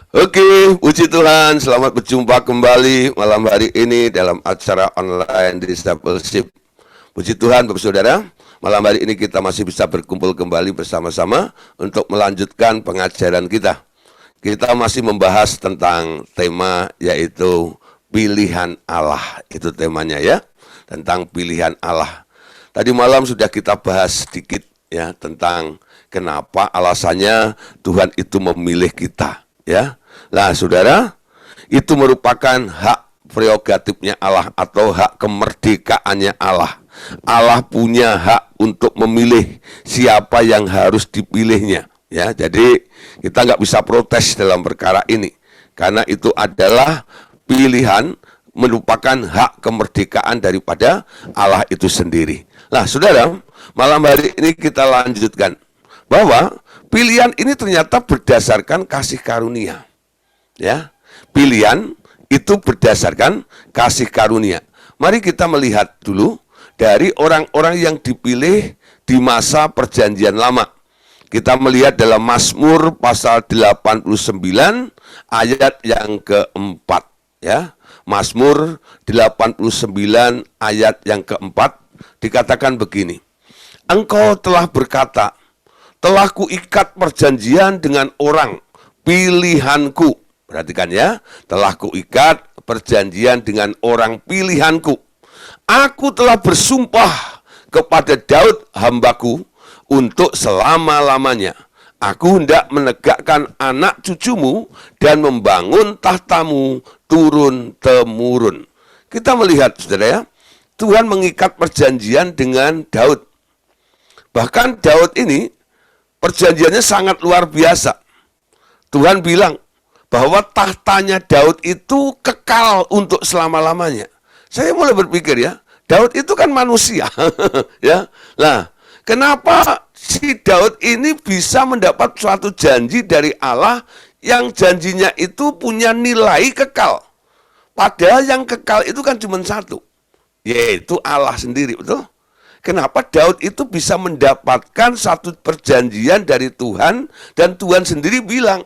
Oke, puji Tuhan, selamat berjumpa kembali malam hari ini dalam acara online Discipleship. Puji Tuhan, Bapak Saudara, malam hari ini kita masih bisa berkumpul kembali bersama-sama untuk melanjutkan pengajaran kita. Kita masih membahas tentang tema yaitu pilihan Allah, itu temanya ya, tentang pilihan Allah. Tadi malam sudah kita bahas sedikit ya tentang kenapa alasannya Tuhan itu memilih kita. Ya, nah saudara, itu merupakan hak prerogatifnya Allah atau hak kemerdekaannya Allah. Allah punya hak untuk memilih siapa yang harus dipilihnya. Ya, jadi kita nggak bisa protes dalam perkara ini, karena itu adalah pilihan, merupakan hak kemerdekaan daripada Allah itu sendiri. Nah, saudara, malam hari ini kita lanjutkan bahwa pilihan ini ternyata berdasarkan kasih karunia. Ya, pilihan itu berdasarkan kasih karunia. Mari kita melihat dulu dari orang-orang yang dipilih di masa perjanjian lama. Kita melihat dalam Mazmur pasal 89 ayat yang keempat. Ya, Mazmur 89 ayat yang keempat dikatakan begini. Engkau telah berkata, telah kuikat perjanjian dengan orang pilihanku. Perhatikan ya, telah kuikat perjanjian dengan orang pilihanku. Aku telah bersumpah kepada Daud hambaku untuk selama-lamanya. Aku hendak menegakkan anak cucumu dan membangun tahtamu turun-temurun. Kita melihat, saudara ya, Tuhan mengikat perjanjian dengan Daud. Bahkan Daud ini perjanjiannya sangat luar biasa. Tuhan bilang bahwa tahtanya Daud itu kekal untuk selama-lamanya. Saya mulai berpikir ya, Daud itu kan manusia. Ya. Nah, kenapa si Daud ini bisa mendapat suatu janji dari Allah yang janjinya itu punya nilai kekal? Padahal yang kekal itu kan cuma satu, yaitu Allah sendiri, betul? Kenapa Daud itu bisa mendapatkan satu perjanjian dari Tuhan, dan Tuhan sendiri bilang,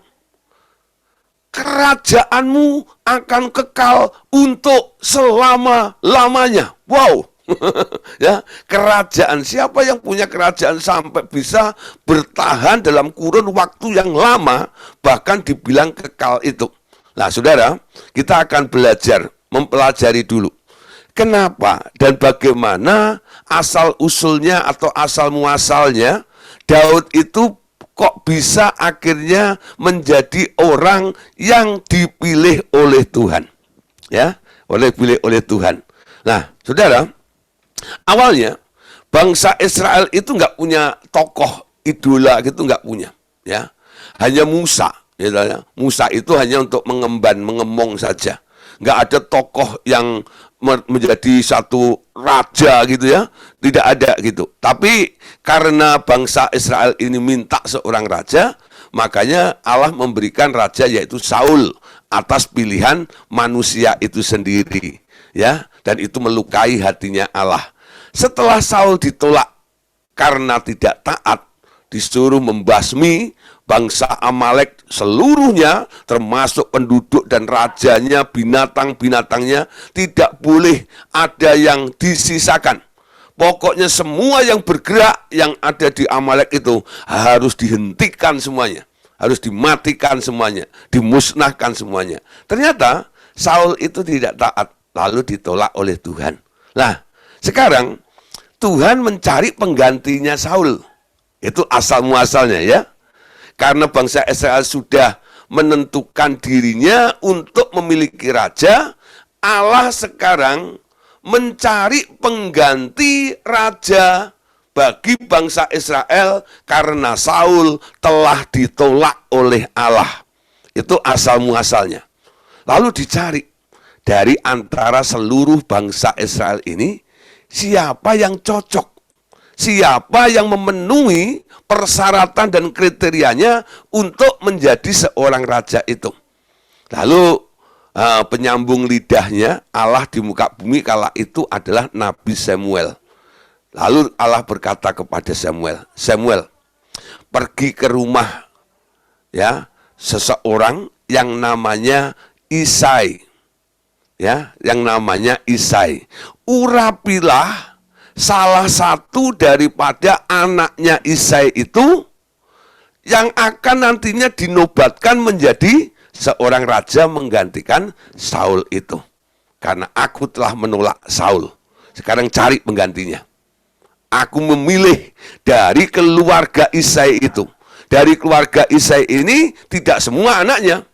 kerajaanmu akan kekal untuk selama-lamanya. Wow. Ya, kerajaan, siapa yang punya kerajaan sampai bisa bertahan dalam kurun waktu yang lama, bahkan dibilang kekal itu. Nah, saudara, kita akan belajar, mempelajari dulu kenapa dan bagaimana asal-usulnya atau asal-muasalnya Daud itu kok bisa akhirnya menjadi orang yang dipilih oleh Tuhan. Ya, dipilih oleh Tuhan. Nah, saudara, awalnya bangsa Israel itu nggak punya tokoh idola gitu, nggak punya. Ya, hanya Musa. Ya, Musa itu hanya untuk mengemong saja. Nggak ada tokoh yang menjadi satu raja gitu ya, tidak ada gitu. Tapi karena bangsa Israel ini minta seorang raja, makanya Allah memberikan raja yaitu Saul atas pilihan manusia itu sendiri, ya. Dan itu melukai hatinya Allah. Setelah Saul ditolak karena tidak taat, disuruh membasmi bangsa Amalek seluruhnya, termasuk penduduk dan rajanya, binatang-binatangnya, tidak boleh ada yang disisakan. Pokoknya semua yang bergerak yang ada di Amalek itu harus dihentikan semuanya, harus dimatikan semuanya, dimusnahkan semuanya. Ternyata Saul itu tidak taat, lalu ditolak oleh Tuhan. Nah, sekarang Tuhan mencari penggantinya Saul. Itu asal-muasalnya ya. Karena bangsa Israel sudah menentukan dirinya untuk memiliki raja, Allah sekarang mencari pengganti raja bagi bangsa Israel karena Saul telah ditolak oleh Allah. Itu asal-muasalnya. Lalu dicari dari antara seluruh bangsa Israel ini, siapa yang cocok? Siapa yang memenuhi persyaratan dan kriterianya untuk menjadi seorang raja itu. Lalu penyambung lidahnya Allah di muka bumi kala itu adalah Nabi Samuel. Lalu Allah berkata kepada Samuel, Samuel, pergi ke rumah ya seseorang yang namanya Isai. Ya, yang namanya Isai. Urapilah salah satu daripada anaknya Isai itu yang akan nantinya dinobatkan menjadi seorang raja menggantikan Saul itu. Karena aku telah menolak Saul. Sekarang cari penggantinya. Aku memilih dari keluarga Isai itu. Dari keluarga Isai ini tidak semua anaknya.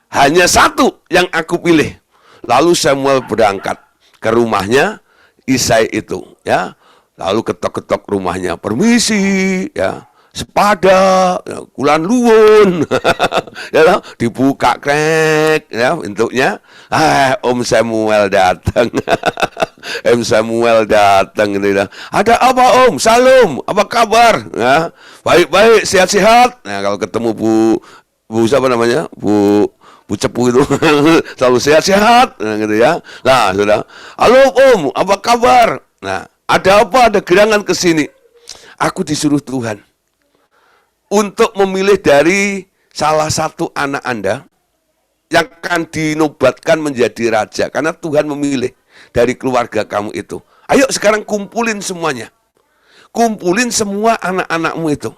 Hanya satu yang aku pilih. Lalu Samuel berangkat ke rumahnya Isai itu, ya. Lalu ketok-ketok rumahnya, permisi, ya. Sepada, ya, kulan luwun, ya, dibuka krek, ya, bentuknya. Om Samuel datang, Om Samuel datang, gitu, ya. Ada apa Om? Salam, apa kabar? Ya, baik-baik, sehat-sehat. Nah, kalau ketemu Bu siapa namanya? Bu Cepu itu selalu sehat-sehat, nah, gitu ya. Nah, sudah. Halo Om, apa kabar? Nah, ada apa? Ada gerangan ke sini. Aku disuruh Tuhan untuk memilih dari salah satu anak Anda yang akan dinobatkan menjadi raja. Karena Tuhan memilih dari keluarga kamu itu. Ayo sekarang kumpulin semuanya. Kumpulin semua anak-anakmu itu.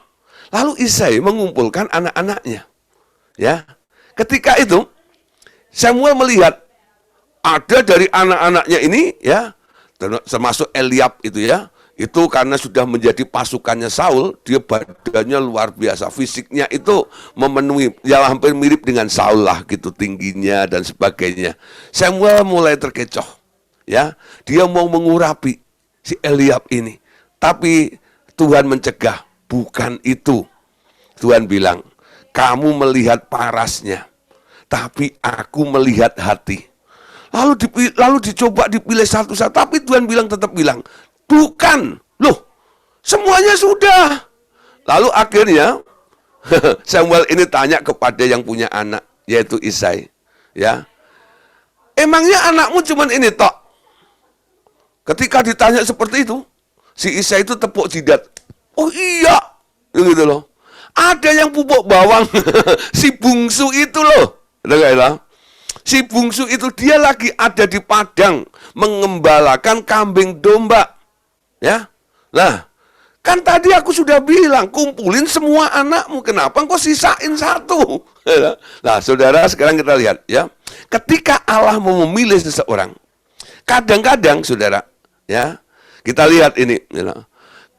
Lalu Isai mengumpulkan anak-anaknya. Ya. Ketika itu Samuel melihat ada dari anak-anaknya ini, ya, termasuk Eliab itu, ya, itu karena sudah menjadi pasukannya Saul, dia badannya luar biasa, fisiknya itu memenuhi, ya hampir mirip dengan Saul lah gitu, tingginya dan sebagainya. Samuel mulai terkecoh, ya, dia mau mengurapi si Eliab ini, tapi Tuhan mencegah, bukan itu. Tuhan bilang, kamu melihat parasnya, tapi aku melihat hati. Lalu dicoba dipilih satu-satu, tapi Tuhan tetap bilang, bukan. Loh, semuanya sudah. Lalu akhirnya Samuel ini tanya kepada yang punya anak, yaitu Isai. Ya, emangnya anakmu cuman ini tok? Ketika ditanya seperti itu, si Isai itu tepuk jidat. Oh iya, gitu loh. Ada yang pupuk bawang, si bungsu itu loh. Si bungsu itu dia lagi ada di padang mengembalakan kambing domba. Ya. Nah, kan tadi aku sudah bilang kumpulin semua anakmu, kenapa engkau sisain satu? Nah, saudara, sekarang kita lihat, ya. Ketika Allah mau memilih seseorang, kadang-kadang saudara, ya, kita lihat ini, ya,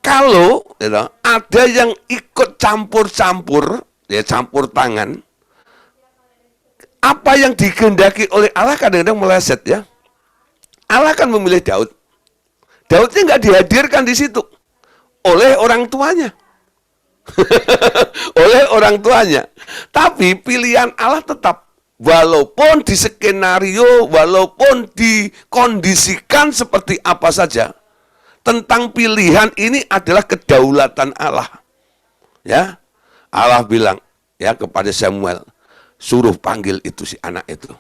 kalau ya, ada yang ikut campur-campur, ya, campur tangan, apa yang dikehendaki oleh Allah kadang-kadang meleset, ya. Allah kan memilih Daud. Daudnya nggak dihadirkan di situ oleh orang tuanya. Oleh orang tuanya. Tapi pilihan Allah tetap, walaupun di skenario, walaupun dikondisikan seperti apa saja, tentang pilihan ini adalah kedaulatan Allah. Ya. Allah bilang, ya, kepada Samuel, suruh panggil itu si anak itu.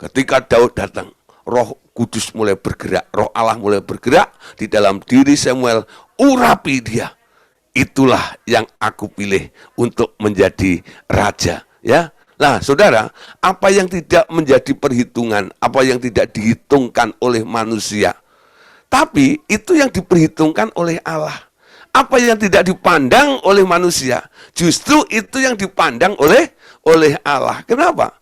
Ketika Daud datang, Roh Kudus mulai bergerak, Roh Allah mulai bergerak di dalam diri Samuel, urapi dia. Itulah yang aku pilih untuk menjadi raja, ya. Nah, saudara, apa yang tidak menjadi perhitungan, apa yang tidak dihitungkan oleh manusia, tapi itu yang diperhitungkan oleh Allah. Apa yang tidak dipandang oleh manusia, justru itu yang dipandang oleh Allah. Kenapa?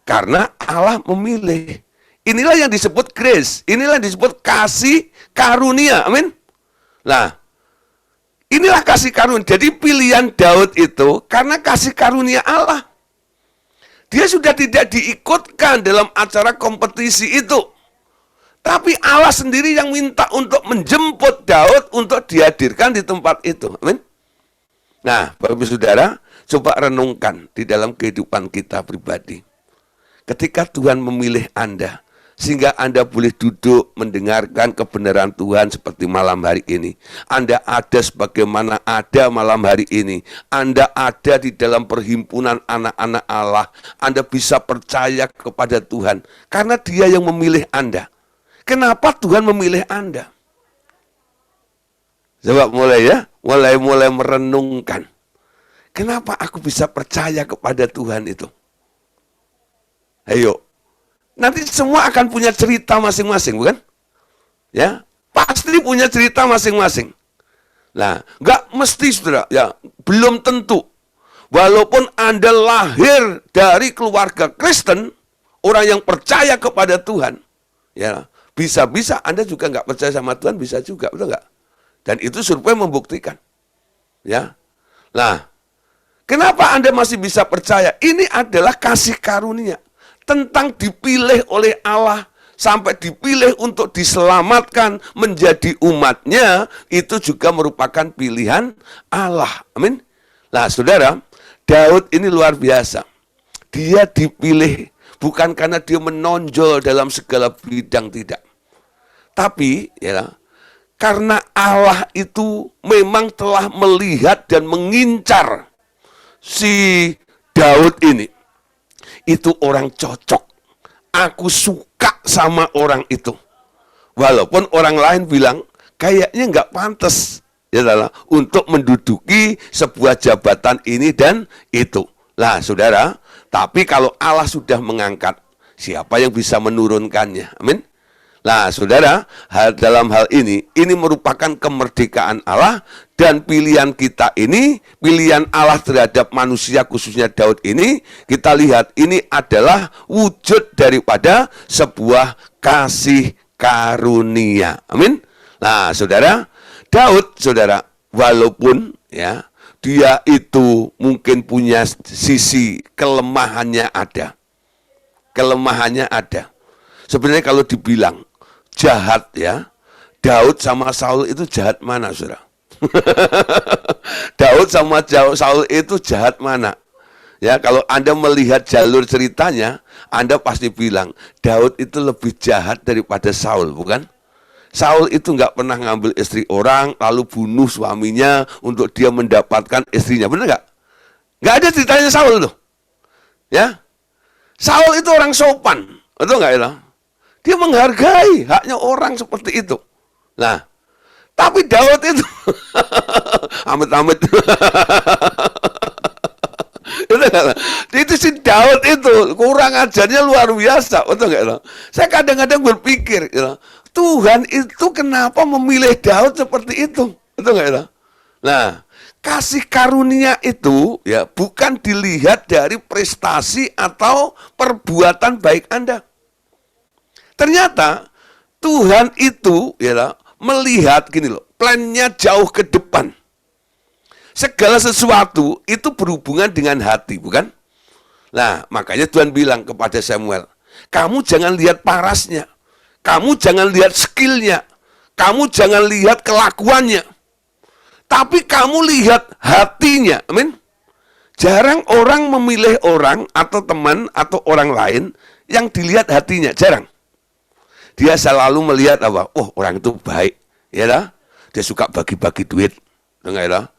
Karena Allah memilih. Inilah yang disebut grace. Inilah yang disebut kasih karunia. Amin. Nah, inilah kasih karunia. Jadi pilihan Daud itu karena kasih karunia Allah. Dia sudah tidak diikutkan dalam acara kompetisi itu. Tapi Allah sendiri yang minta untuk menjemput Daud untuk dihadirkan di tempat itu. Amin. Nah, Bapak Ibu Saudara, coba renungkan di dalam kehidupan kita pribadi. Ketika Tuhan memilih Anda, sehingga Anda boleh duduk mendengarkan kebenaran Tuhan seperti malam hari ini. Anda ada sebagaimana ada malam hari ini. Anda ada di dalam perhimpunan anak-anak Allah. Anda bisa percaya kepada Tuhan karena Dia yang memilih Anda. Kenapa Tuhan memilih Anda? Coba mulai, ya, mulai merenungkan. Kenapa aku bisa percaya kepada Tuhan itu? Ayo. Nanti semua akan punya cerita masing-masing, bukan? Ya, pasti punya cerita masing-masing. Nah, nggak mesti, saudara. Ya, belum tentu. Walaupun Anda lahir dari keluarga Kristen, orang yang percaya kepada Tuhan, ya, bisa-bisa Anda juga nggak percaya sama Tuhan, bisa juga, betul nggak? Dan itu survei membuktikan. Ya, nah, kenapa Anda masih bisa percaya? Ini adalah kasih karunia tentang dipilih oleh Allah, sampai dipilih untuk diselamatkan menjadi umatnya, itu juga merupakan pilihan Allah. Amin. Nah, saudara, Daud ini luar biasa. Dia dipilih bukan karena dia menonjol dalam segala bidang, tidak. Tapi, ya, karena Allah itu memang telah melihat dan mengincar si Daud ini. Itu orang cocok. Aku suka sama orang itu. Walaupun orang lain bilang, kayaknya nggak pantas, ya, untuk menduduki sebuah jabatan ini dan itu. Lah, saudara, tapi kalau Allah sudah mengangkat, siapa yang bisa menurunkannya? Amin. Nah, saudara, dalam hal ini merupakan kemerdekaan Allah, dan pilihan kita ini, pilihan Allah terhadap manusia, khususnya Daud ini, kita lihat ini adalah wujud daripada sebuah kasih karunia. Amin. Nah, saudara, Daud, saudara, walaupun, ya, dia itu mungkin punya sisi kelemahannya ada. Kelemahannya ada. Sebenarnya kalau dibilang jahat, ya, Daud sama Saul itu jahat mana, saudara? Daud sama Saul itu jahat mana? Ya, kalau Anda melihat jalur ceritanya, Anda pasti bilang Daud itu lebih jahat daripada Saul, bukan? Saul itu nggak pernah ngambil istri orang lalu bunuh suaminya untuk dia mendapatkan istrinya, benar nggak? Nggak ada ceritanya Saul tuh, ya. Saul itu orang sopan, betul nggak ya? Dia menghargai haknya orang seperti itu. Nah, tapi Daud itu amit-amit. Itu si Daud itu kurang ajarnya luar biasa, betul nggak? Saya kadang-kadang berpikir, Tuhan itu kenapa memilih Daud seperti itu, betul nggak? Nah, kasih karunia itu, ya, bukan dilihat dari prestasi atau perbuatan baik Anda. Ternyata Tuhan itu, ya, melihat gini loh, plannya jauh ke depan. Segala sesuatu itu berhubungan dengan hati, bukan? Nah, makanya Tuhan bilang kepada Samuel, kamu jangan lihat parasnya, kamu jangan lihat skillnya, kamu jangan lihat kelakuannya, tapi kamu lihat hatinya. Amin. Jarang orang memilih orang atau teman atau orang lain yang dilihat hatinya, jarang. Dia selalu melihat apa? Oh, orang itu baik, ya lah. Dia suka bagi-bagi duit, enggak ya?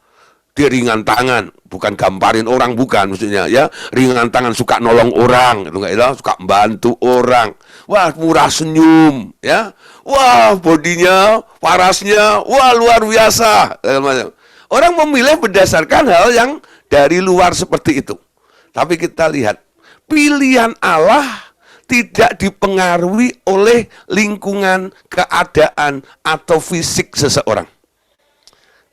Dia ringan tangan, bukan gamparin orang, bukan maksudnya, ya. Ringan tangan, suka nolong orang, enggak ya? Suka membantu orang. Wah, murah senyum, ya. Wah, bodinya, parasnya, wah, luar biasa. Orang memilih berdasarkan hal yang dari luar seperti itu. Tapi kita lihat, pilihan Allah tidak dipengaruhi oleh lingkungan, keadaan, atau fisik seseorang.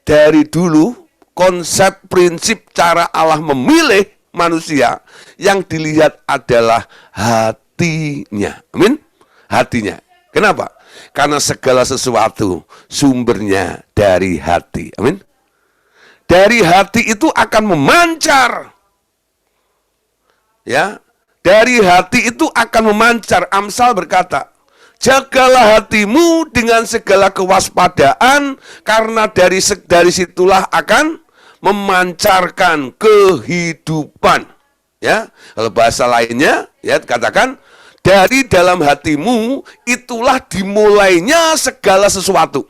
Dari dulu, konsep, prinsip, cara Allah memilih manusia, yang dilihat adalah hatinya. Amin? Hatinya. Kenapa? Karena segala sesuatu sumbernya dari hati. Amin? Dari hati itu akan memancar. Ya, dari hati itu akan memancar. Amsal berkata, jagalah hatimu dengan segala kewaspadaan, karena dari situlah akan memancarkan kehidupan. Ya, kalau bahasa lainnya, ya, katakan dari dalam hatimu itulah dimulainya segala sesuatu.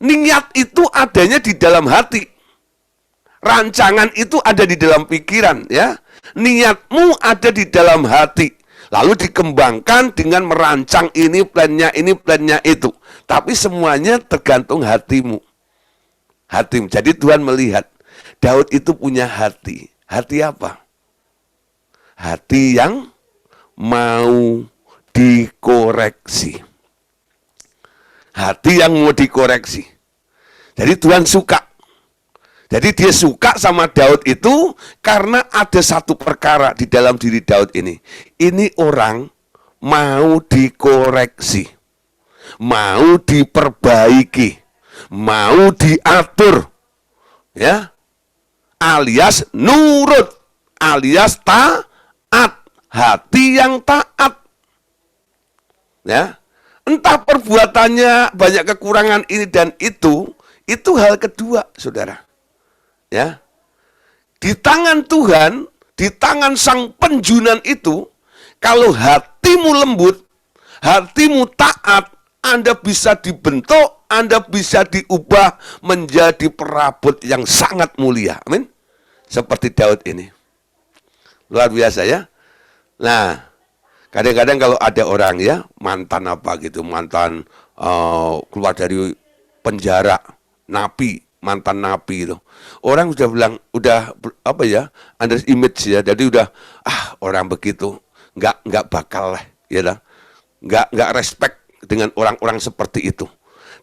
Niat itu adanya di dalam hati. Rancangan itu ada di dalam pikiran, ya. Niatmu ada di dalam hati. Lalu dikembangkan dengan merancang ini plannya itu. Tapi semuanya tergantung hatimu. Hatimu. Jadi Tuhan melihat Daud itu punya hati. Hati apa? Hati yang mau dikoreksi. Hati yang mau dikoreksi. Jadi Tuhan suka. Jadi dia suka sama Daud itu karena ada satu perkara di dalam diri Daud ini. Ini orang mau dikoreksi, mau diperbaiki, mau diatur, ya, alias nurut, alias taat, hati yang taat, ya. Entah perbuatannya banyak kekurangan ini dan itu hal kedua, saudara. Ya, di tangan Tuhan, di tangan sang penjunan itu, kalau hatimu lembut, hatimu taat, Anda bisa dibentuk, Anda bisa diubah menjadi perabot yang sangat mulia. Amin. Seperti Daud ini. Luar biasa ya. Nah, kadang-kadang kalau ada orang ya, mantan apa gitu, mantan keluar dari penjara, napi, mantan napi itu. Orang sudah bilang, udah apa ya, under image ya, jadi udah, orang begitu, nggak bakal lah, ya lah. Nggak respect dengan orang-orang seperti itu.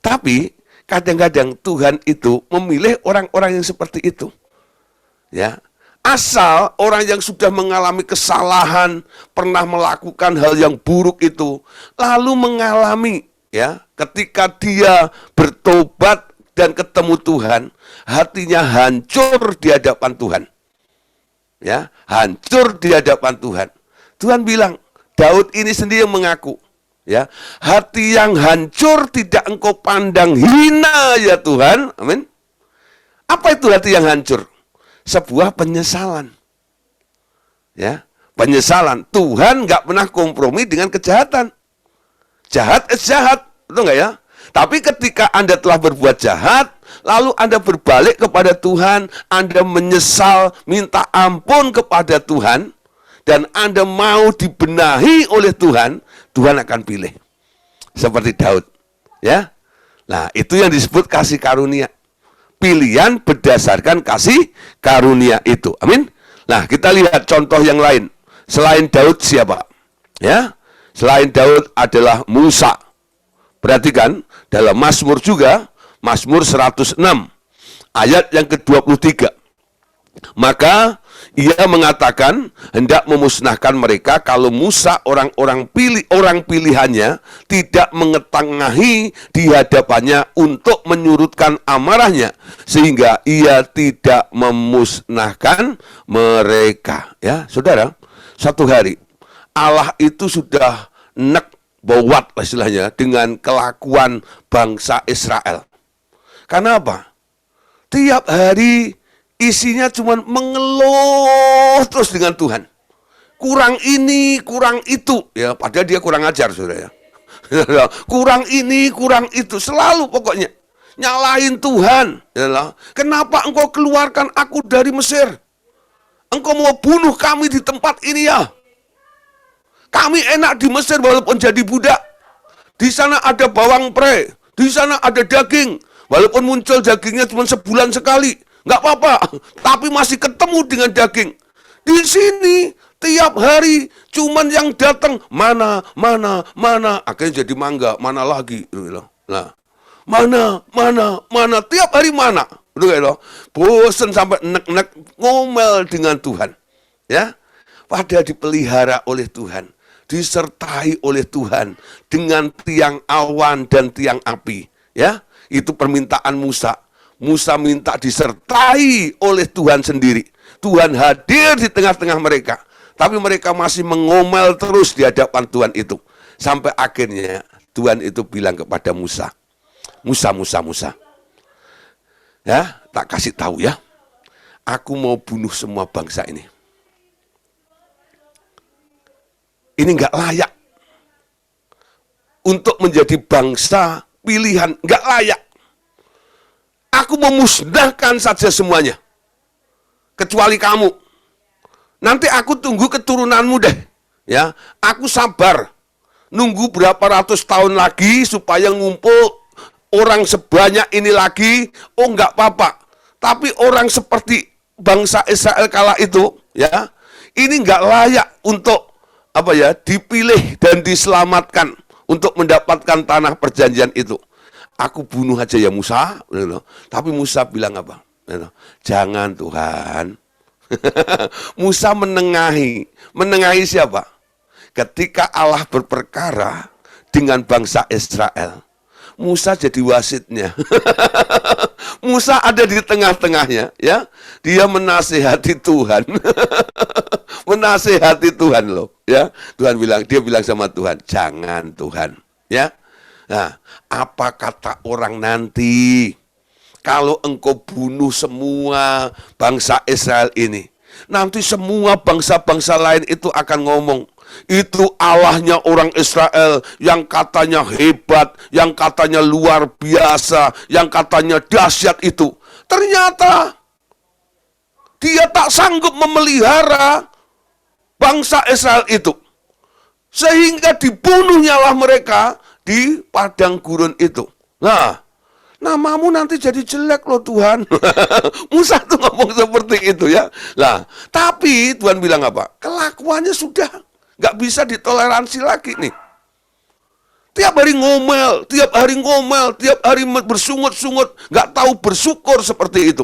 Tapi, kadang-kadang Tuhan itu memilih orang-orang yang seperti itu. Ya, asal orang yang sudah mengalami kesalahan, pernah melakukan hal yang buruk itu, lalu mengalami, ya, ketika dia bertobat dan ketemu Tuhan, hatinya hancur di hadapan Tuhan. Ya, hancur di hadapan Tuhan. Tuhan bilang, Daud ini sendiri yang mengaku, ya, hati yang hancur tidak engkau pandang hina ya Tuhan. Amin. Apa itu hati yang hancur? Sebuah penyesalan. Ya, penyesalan. Tuhan nggak pernah kompromi dengan kejahatan. Jahat jahat, betul nggak ya? Tapi ketika Anda telah berbuat jahat, lalu Anda berbalik kepada Tuhan, Anda menyesal, minta ampun kepada Tuhan, dan Anda mau dibenahi oleh Tuhan, Tuhan akan pilih. Seperti Daud. Ya. Nah, itu yang disebut kasih karunia. Pilihan berdasarkan kasih karunia itu. Amin. Nah, kita lihat contoh yang lain. Selain Daud siapa? Ya. Selain Daud adalah Musa. Perhatikan, dalam Mazmur juga, Mazmur 106, ayat yang ke-23. Maka ia mengatakan hendak memusnahkan mereka kalau Musa orang pilihannya tidak mengetengahi di hadapannya untuk menyurutkan amarahnya sehingga ia tidak memusnahkan mereka. Ya, saudara, satu hari Allah itu sudah nek bawat istilahnya dengan kelakuan bangsa Israel. Karena apa? Tiap hari isinya cuma mengeluh terus dengan Tuhan. Kurang ini, kurang itu. Ya, padahal dia kurang ajar, saudara. Kurang ini, kurang itu. Selalu pokoknya. Nyalahin Tuhan. Ya, kenapa engkau keluarkan aku dari Mesir? Engkau mau bunuh kami di tempat ini ya? Kami enak di Mesir walaupun jadi budak. Di sana ada bawang pre. Di sana ada daging. Walaupun muncul dagingnya cuma sebulan sekali. Nggak apa-apa, tapi masih ketemu dengan daging. Di sini tiap hari cuman yang datang mana. Akhirnya jadi mangga, mana lagi? Nah, mana, tiap hari mana? Bosen sampai nek-nek ngomel dengan Tuhan. Ya, padahal dipelihara oleh Tuhan, disertai oleh Tuhan dengan tiang awan dan tiang api. Ya, itu permintaan Musa. Musa minta disertai oleh Tuhan sendiri. Tuhan hadir di tengah-tengah mereka. Tapi mereka masih mengomel terus di hadapan Tuhan itu. Sampai akhirnya Tuhan itu bilang kepada Musa. Musa. Ya, tak kasih tahu ya. Aku mau bunuh semua bangsa ini. Ini nggak layak. Untuk menjadi bangsa pilihan, nggak layak. Aku memusnahkan saja semuanya. Kecuali kamu. Nanti aku tunggu keturunanmu deh. Ya, aku sabar. Nunggu berapa ratus tahun lagi supaya ngumpul orang sebanyak ini lagi. Oh, enggak apa-apa. Tapi orang seperti bangsa Israel kala itu, ya, ini enggak layak untuk dipilih dan diselamatkan untuk mendapatkan tanah perjanjian itu. Aku bunuh aja ya Musa, tapi Musa bilang apa? Jangan Tuhan. Musa menengahi siapa? Ketika Allah berperkara dengan bangsa Israel, Musa jadi wasitnya. Musa ada di tengah-tengahnya, ya. Dia menasihati Tuhan. Menasihati Tuhan loh, ya. Dia bilang sama Tuhan, jangan Tuhan, ya. Nah, apa kata orang nanti kalau engkau bunuh semua bangsa Israel ini? Nanti semua bangsa-bangsa lain itu akan ngomong, itu Allahnya orang Israel yang katanya hebat, yang katanya luar biasa, yang katanya dahsyat itu. Ternyata dia tak sanggup memelihara bangsa Israel itu. Sehingga dibunuhnyalah mereka di padang gurun itu. Nah, namamu nanti jadi jelek loh Tuhan. Musa tuh ngomong seperti itu ya. Nah, tapi Tuhan bilang apa? Kelakuannya sudah nggak bisa ditoleransi lagi nih. Tiap hari ngomel, tiap hari bersungut-sungut, nggak tahu bersyukur seperti itu.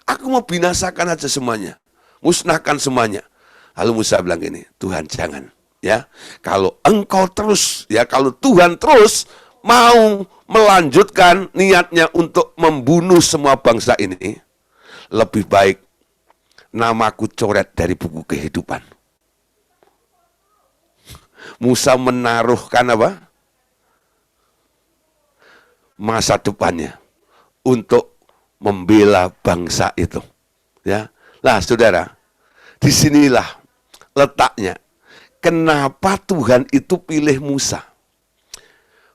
Aku mau binasakan aja semuanya, musnahkan semuanya. Lalu Musa bilang gini, Tuhan jangan, ya. Kalau engkau terus, ya, kalau Tuhan terus mau melanjutkan niatnya untuk membunuh semua bangsa ini, lebih baik namaku coret dari buku kehidupan. Musa menaruhkan apa? Masa depannya untuk membela bangsa itu. Ya, nah saudara, disinilah letaknya. Kenapa Tuhan itu pilih Musa?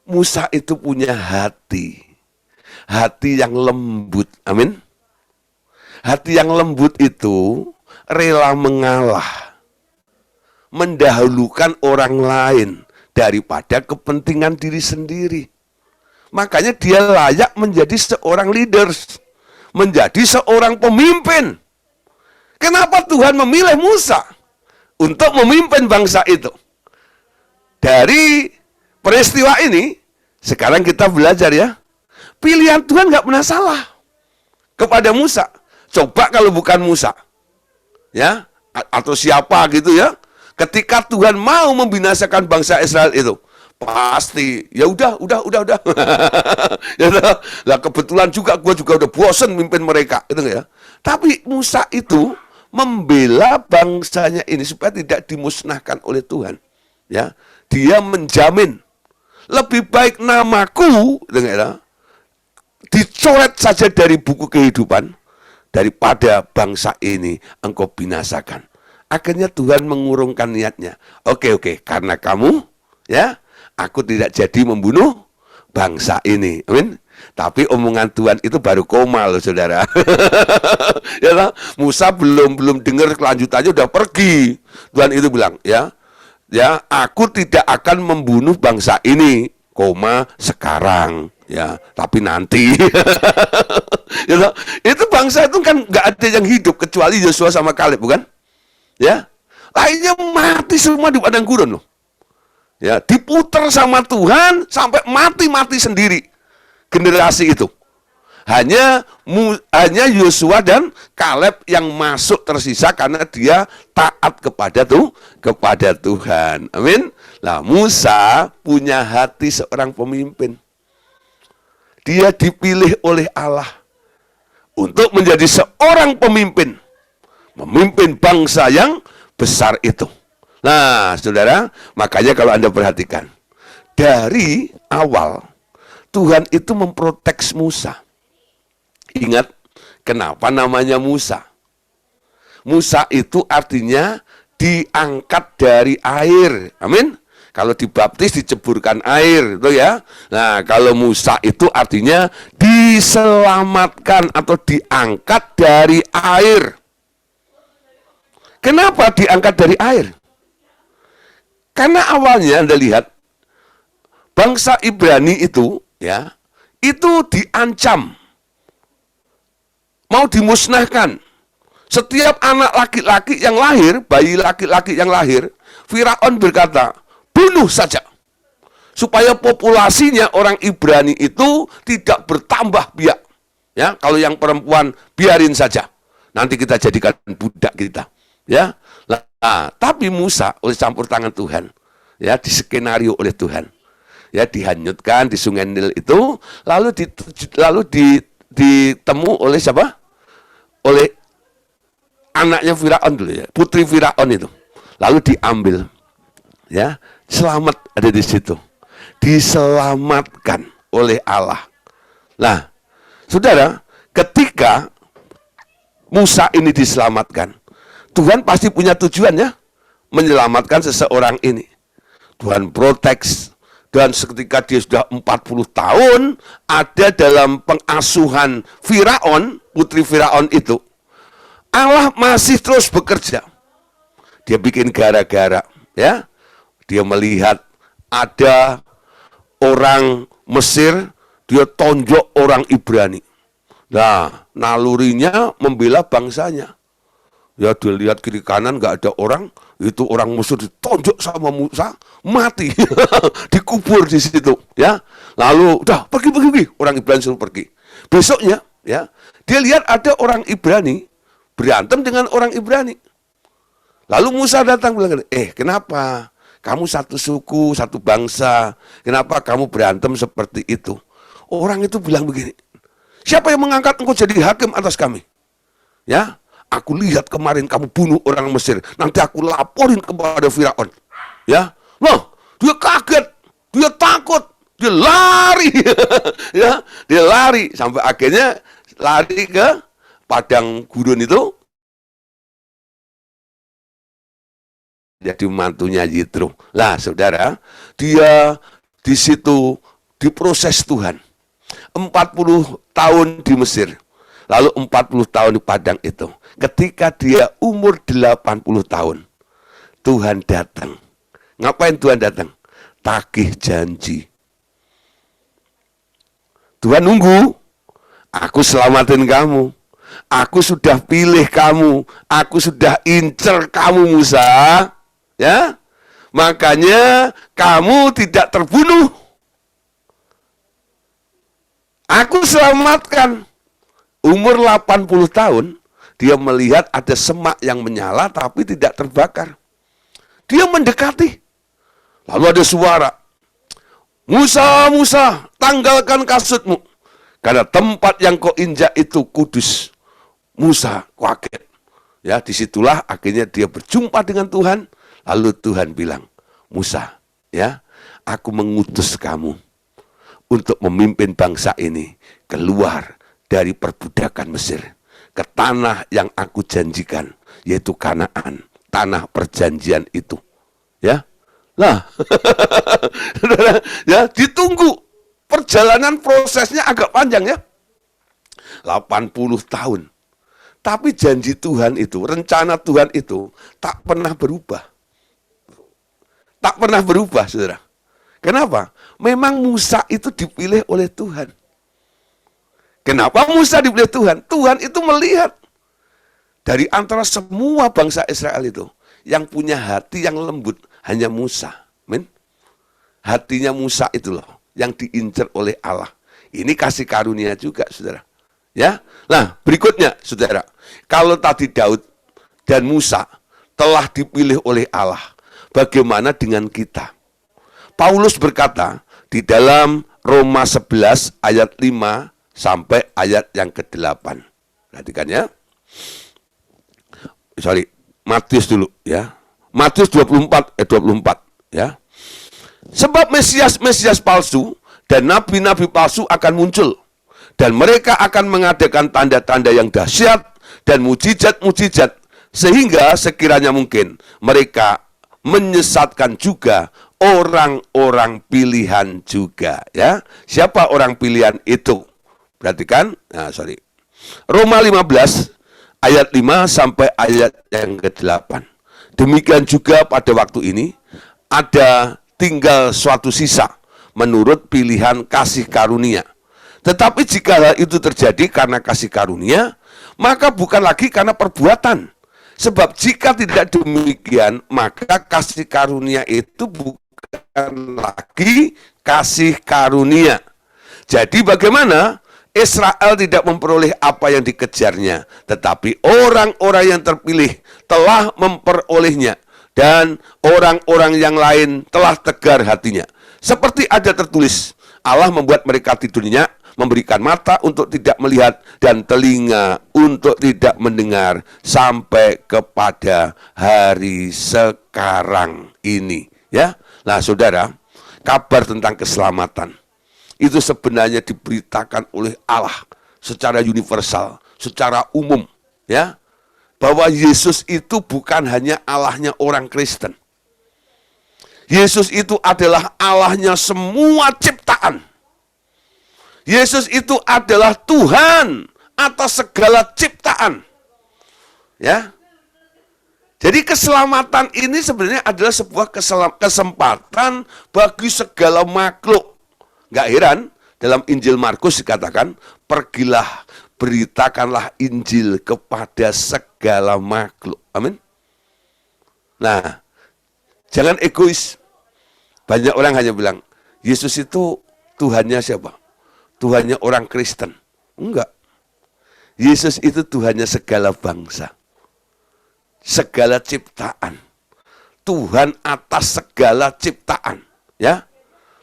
Musa itu punya hati yang lembut, amin. Hati yang lembut itu rela mengalah, mendahulukan orang lain daripada kepentingan diri sendiri. Makanya dia layak menjadi seorang leader, menjadi seorang pemimpin. Kenapa Tuhan memilih Musa untuk memimpin bangsa itu? Dari peristiwa ini, sekarang kita belajar ya, pilihan Tuhan nggak pernah salah kepada Musa. Coba kalau bukan Musa, ya, atau siapa gitu ya, ketika Tuhan mau membinasakan bangsa Israel itu, pasti ya udah. Ya udah. Lah kebetulan juga gue juga udah bosen mimpin mereka, gitu ya. Tapi Musa itu membela bangsanya ini supaya tidak dimusnahkan oleh Tuhan. Ya, dia menjamin lebih baik namaku, gitu ya, dicoret saja dari buku kehidupan daripada bangsa ini engkau binasakan. Akhirnya Tuhan mengurungkan niatnya. Oke, karena kamu, ya, aku tidak jadi membunuh bangsa ini. Amin. Tapi omongan Tuhan itu baru koma loh saudara. Ya, Musa belum dengar kelanjutannya udah pergi. Tuhan itu bilang, ya, aku tidak akan membunuh bangsa ini, sekarang, ya, tapi nanti. Ya, itu bangsa itu kan nggak ada yang hidup kecuali Yosua sama Kaleb, bukan? Ya, lainnya mati semua di padang gurun loh. Ya, diputar sama Tuhan sampai mati sendiri generasi itu. Hanya Yosua dan Kaleb yang masuk tersisa karena dia taat kepada Tuhan. Amin. Nah, Musa punya hati seorang pemimpin. Dia dipilih oleh Allah untuk menjadi seorang pemimpin, memimpin bangsa yang besar itu. Nah, saudara, makanya kalau Anda perhatikan, dari awal Tuhan itu memprotek Musa. Ingat, kenapa namanya Musa? Musa itu artinya diangkat dari air. Amin. Kalau dibaptis diceburkan air, itu ya. Nah, kalau Musa itu artinya diselamatkan atau diangkat dari air. Kenapa diangkat dari air? Karena awalnya Anda lihat bangsa Ibrani itu, ya, itu diancam mau dimusnahkan. Setiap anak laki-laki yang lahir, bayi laki-laki yang lahir, Firaun berkata, bunuh saja. Supaya populasinya orang Ibrani itu tidak bertambah biak. Ya, kalau yang perempuan biarin saja. Nanti kita jadikan budak kita. Ya. Nah, tapi Musa oleh campur tangan Tuhan, ya, diskenario oleh Tuhan. Ya, dihanyutkan di Sungai Nil itu, lalu ditemu oleh siapa? Oleh anaknya Firaun dulu ya, putri Firaun itu. Lalu diambil. Ya, selamat ada di situ. Diselamatkan oleh Allah. Nah, saudara, ketika Musa ini diselamatkan, Tuhan pasti punya tujuan ya, menyelamatkan seseorang ini. Tuhan proteks, dan seketika dia sudah 40 tahun ada dalam pengasuhan Firaun, putri Firaun itu, Allah masih terus bekerja. Dia bikin gara-gara, ya. Dia melihat ada orang Mesir, dia tonjok orang Ibrani. Nah, nalurinya membela bangsanya. Ya, dia lihat kiri kanan nggak ada orang, itu orang Mesir ditonjok sama Musa, mati, dikubur di situ. Ya, lalu udah pergi, orang Ibrani suruh pergi. Besoknya, ya, dia lihat ada orang Ibrani berantem dengan orang Ibrani. Lalu Musa datang bilang, kenapa? Kamu satu suku, satu bangsa, kenapa kamu berantem seperti itu? Orang itu bilang begini, siapa yang mengangkat engkau jadi hakim atas kami? Ya, aku lihat kemarin kamu bunuh orang Mesir, nanti aku laporin kepada Firaun. Ya, loh, dia kaget, dia takut, dia lari, ya, dia lari sampai akhirnya lari ke padang gurun itu. Jadi mantunya Yitro. Lah, saudara, dia di situ diproses Tuhan. 40 tahun di Mesir. Lalu 40 tahun di padang itu. Ketika dia umur 80 tahun, Tuhan datang. Ngapain Tuhan datang? Tagih janji. Tuhan nunggu. Aku selamatin kamu. Aku sudah pilih kamu. Aku sudah incer kamu, Musa. Ya, makanya kamu tidak terbunuh. Aku selamatkan. Umur 80 tahun, dia melihat ada semak yang menyala tapi tidak terbakar. Dia mendekati. Lalu ada suara, Musa, Musa, tanggalkan kasutmu. Karena tempat yang kau injak itu kudus. Musa kaget. Ya, disitulah akhirnya dia berjumpa dengan Tuhan. Lalu Tuhan bilang, Musa, ya, aku mengutus kamu untuk memimpin bangsa ini keluar dari perbudakan Mesir ke tanah yang aku janjikan, yaitu Kanaan, tanah perjanjian itu. Ya, nah, ya, ditunggu. Perjalanan prosesnya agak panjang ya, 80 tahun. Tapi janji Tuhan itu, rencana Tuhan itu tak pernah berubah. Tak pernah berubah, saudara. Kenapa? Memang Musa itu dipilih oleh Tuhan. Kenapa Musa dipilih Tuhan? Tuhan itu melihat dari antara semua bangsa Israel itu, yang punya hati yang lembut hanya Musa. Amin. Hatinya Musa itu loh, yang diincar oleh Allah. Ini kasih karunia juga, saudara. Ya, nah berikutnya, saudara. Kalau tadi Daud dan Musa telah dipilih oleh Allah, bagaimana dengan kita? Paulus berkata di dalam Roma 11 ayat 5 sampai ayat yang ke-8. Perhatikan ya. Matius dulu ya. Matius 24 ya. Sebab Mesias palsu dan nabi-nabi palsu akan muncul, dan mereka akan mengadakan tanda-tanda yang dahsyat dan mujizat-mujizat, sehingga sekiranya mungkin mereka menyesatkan juga orang-orang pilihan juga ya. Siapa orang pilihan itu? Perhatikan. Roma 15 ayat 5 sampai ayat yang ke-8. Demikian juga pada waktu ini ada tinggal suatu sisa menurut pilihan kasih karunia. Tetapi jika hal itu terjadi karena kasih karunia, maka bukan lagi karena perbuatan. Sebab jika tidak demikian, maka kasih karunia itu bukan lagi kasih karunia. Jadi bagaimana? Israel tidak memperoleh apa yang dikejarnya, tetapi orang-orang yang terpilih telah memperolehnya, dan orang-orang yang lain telah tegar hatinya. Seperti ada tertulis, Allah membuat mereka tidur nyenyak, memberikan mata untuk tidak melihat dan telinga untuk tidak mendengar sampai kepada hari sekarang ini. Ya, nah saudara, kabar tentang keselamatan itu sebenarnya diberitakan oleh Allah secara universal, secara umum, ya, bahwa Yesus itu bukan hanya Allahnya orang Kristen. Yesus itu adalah Allahnya semua ciptaan. Yesus itu adalah Tuhan atas segala ciptaan. Ya. Jadi keselamatan ini sebenarnya adalah sebuah kesempatan bagi segala makhluk. Gak heran, dalam Injil Markus dikatakan, pergilah, beritakanlah Injil kepada segala makhluk. Amin. Nah, jangan egois. Banyak orang hanya bilang, Yesus itu Tuhannya siapa? Tuhannya orang Kristen. Enggak. Yesus itu Tuhannya segala bangsa. Segala ciptaan. Tuhan atas segala ciptaan. Ya.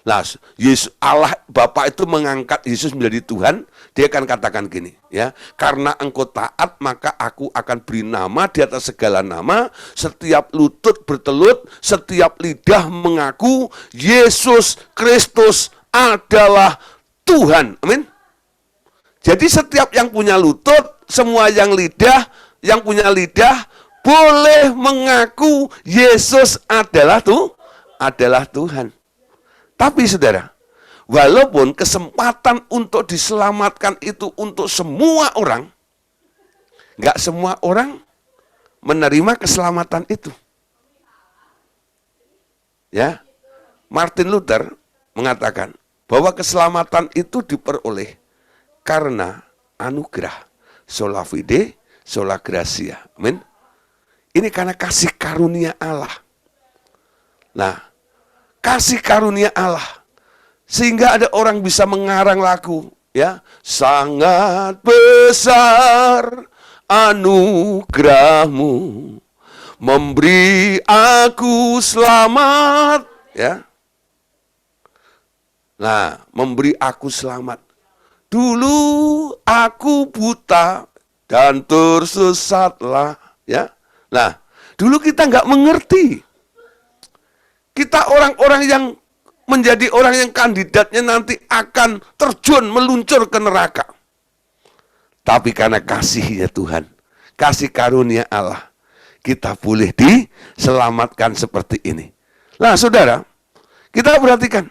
Nah, Yesus, Allah Bapa itu mengangkat Yesus menjadi Tuhan. Dia akan katakan gini, ya, karena engkau taat maka aku akan beri nama di atas segala nama. Setiap lutut bertelut, setiap lidah mengaku Yesus Kristus adalah Tuhan. Amin. Jadi setiap yang punya lutut, semua yang punya lidah boleh mengaku Yesus adalah Tuhan. Tapi saudara, walaupun kesempatan untuk diselamatkan itu untuk semua orang, nggak semua orang menerima keselamatan itu. Ya, Martin Luther mengatakan bahwa keselamatan itu diperoleh karena anugerah, sola fide, sola gratia. Amin. Ini karena kasih karunia Allah. Nah, kasih karunia Allah, sehingga ada orang bisa mengarang lagu, ya, sangat besar anugerahmu memberi aku selamat, ya. Nah, memberi aku selamat. Dulu aku buta dan tersesatlah, ya. Nah, dulu kita nggak mengerti. Kita orang-orang yang menjadi orang yang kandidatnya nanti akan terjun, meluncur ke neraka. Tapi karena kasihnya Tuhan, kasih karunia Allah, kita boleh diselamatkan seperti ini. Nah saudara, kita perhatikan,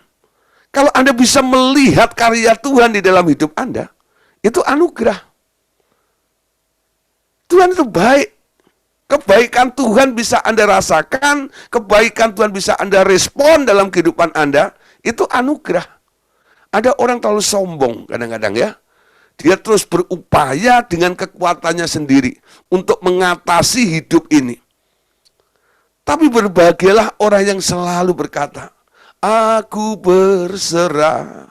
kalau Anda bisa melihat karya Tuhan di dalam hidup Anda, itu anugerah. Tuhan itu baik. Kebaikan Tuhan bisa Anda rasakan, kebaikan Tuhan bisa Anda respon dalam kehidupan Anda, itu anugerah. Ada orang terlalu sombong kadang-kadang, ya. Dia terus berupaya dengan kekuatannya sendiri untuk mengatasi hidup ini. Tapi berbahagialah orang yang selalu berkata, aku berserah,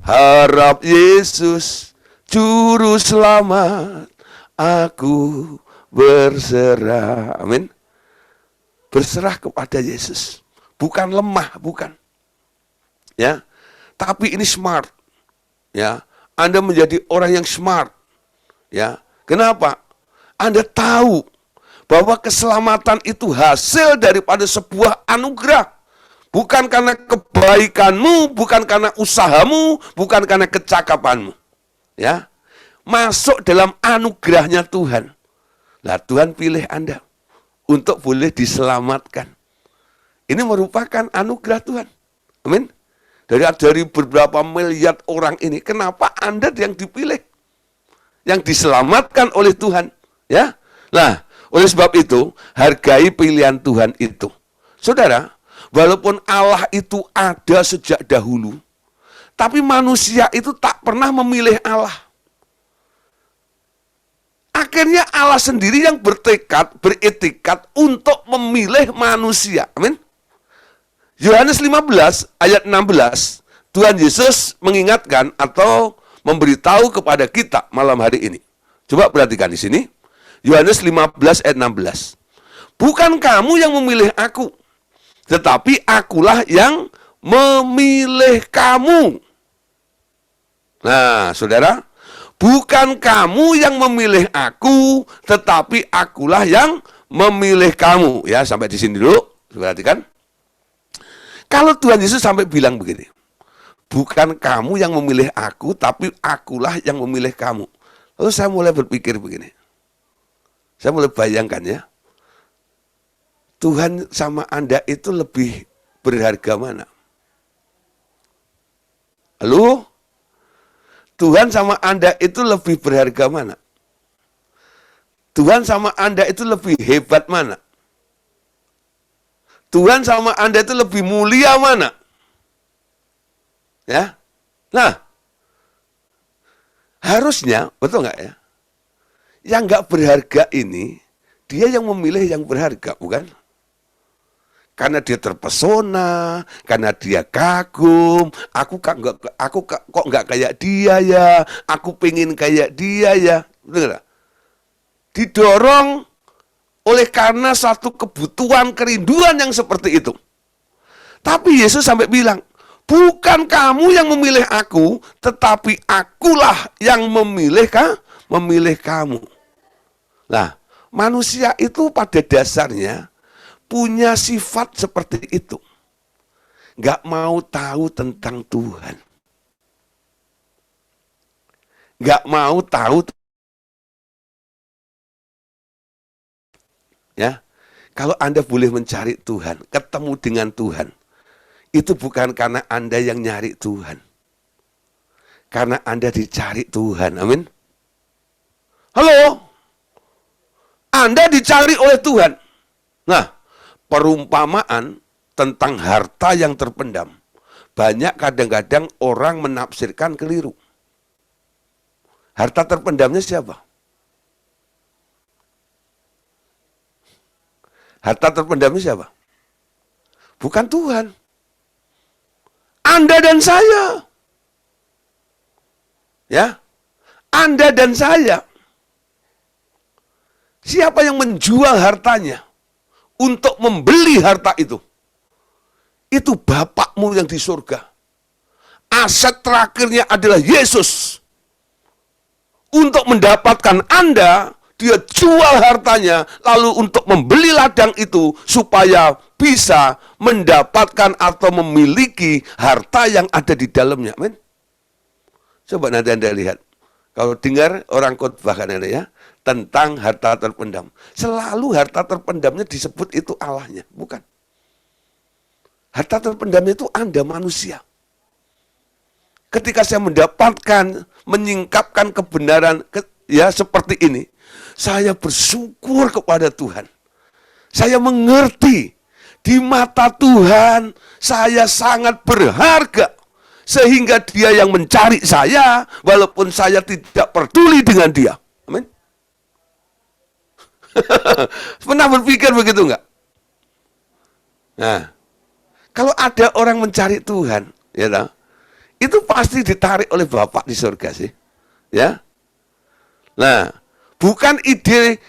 harap Yesus Juru selamat, aku berserah. Amin. Berserah kepada Yesus. Bukan lemah, bukan. Ya. Tapi ini smart. Ya. Anda menjadi orang yang smart. Ya. Kenapa? Anda tahu bahwa keselamatan itu hasil daripada sebuah anugerah. Bukan karena kebaikanmu, bukan karena usahamu, bukan karena kecakapanmu. Ya, masuk dalam anugerahnya Tuhan. Nah, Tuhan pilih Anda untuk boleh diselamatkan. Ini merupakan anugerah Tuhan. Amin. Dari beberapa miliar orang ini, kenapa Anda yang dipilih? Yang diselamatkan oleh Tuhan. Ya. Nah, oleh sebab itu, hargai pilihan Tuhan itu. Saudara, walaupun Allah itu ada sejak dahulu, tapi manusia itu tak pernah memilih Allah. Akhirnya Allah sendiri yang beretikat untuk memilih manusia. Amin. Yohanes 15 ayat 16, Tuhan Yesus mengingatkan atau memberitahu kepada kita malam hari ini. Coba perhatikan di sini. Yohanes 15 ayat 16. Bukan kamu yang memilih aku, tetapi akulah yang memilih kamu. Nah, saudara, bukan kamu yang memilih aku, tetapi akulah yang memilih kamu. Ya, sampai di sini dulu. Perhatikan. Kalau Tuhan Yesus sampai bilang begini, bukan kamu yang memilih aku, tapi akulah yang memilih kamu. Lalu saya mulai berpikir begini. Saya mulai bayangkan ya. Tuhan sama Anda itu lebih berharga mana? Lalu, Tuhan sama Anda itu lebih berharga mana? Tuhan sama Anda itu lebih hebat mana? Tuhan sama Anda itu lebih mulia mana? Ya. Nah, harusnya, betul nggak ya? Yang nggak berharga ini, dia yang memilih yang berharga, bukan? Karena dia terpesona, karena dia kagum, aku kok nggak kayak dia ya, aku pengen kayak dia ya, betul gak? Didorong oleh karena satu kebutuhan, kerinduan yang seperti itu. Tapi Yesus sampai bilang, bukan kamu yang memilih aku, tetapi akulah yang memilih kamu. Nah, manusia itu pada dasarnya punya sifat seperti itu. Nggak mau tahu tentang Tuhan. Nggak mau tahu. Ya, kalau Anda boleh mencari Tuhan, ketemu dengan Tuhan, itu bukan karena Anda yang nyari Tuhan. Karena Anda dicari Tuhan. Amin. Halo? Anda dicari oleh Tuhan. Nah, perumpamaan tentang harta yang terpendam, banyak kadang-kadang orang menafsirkan keliru. Harta terpendamnya siapa? Harta terpendamnya siapa? Bukan Tuhan. Anda dan saya. Ya. Anda dan saya. Siapa yang menjual hartanya untuk membeli harta itu? Itu Bapakmu yang di surga. Aset terakhirnya adalah Yesus. Untuk mendapatkan Anda, dia jual hartanya, lalu untuk membeli ladang itu, supaya bisa mendapatkan atau memiliki harta yang ada di dalamnya. Amin. Coba nanti Anda lihat. Kalau dengar orang khotbah kan ada ya, tentang harta terpendam. Selalu harta terpendamnya disebut itu Allahnya, bukan. Harta terpendamnya itu Anda manusia. Ketika saya mendapatkan, menyingkapkan kebenaran ya seperti ini, saya bersyukur kepada Tuhan. Saya mengerti di mata Tuhan saya sangat berharga. Sehingga dia yang mencari saya, walaupun saya tidak peduli dengan dia. Amin. Pernah berpikir begitu enggak? Nah, kalau ada orang mencari Tuhan, ya tahu, itu pasti ditarik oleh Bapak di surga sih. Ya. Nah, bukan ide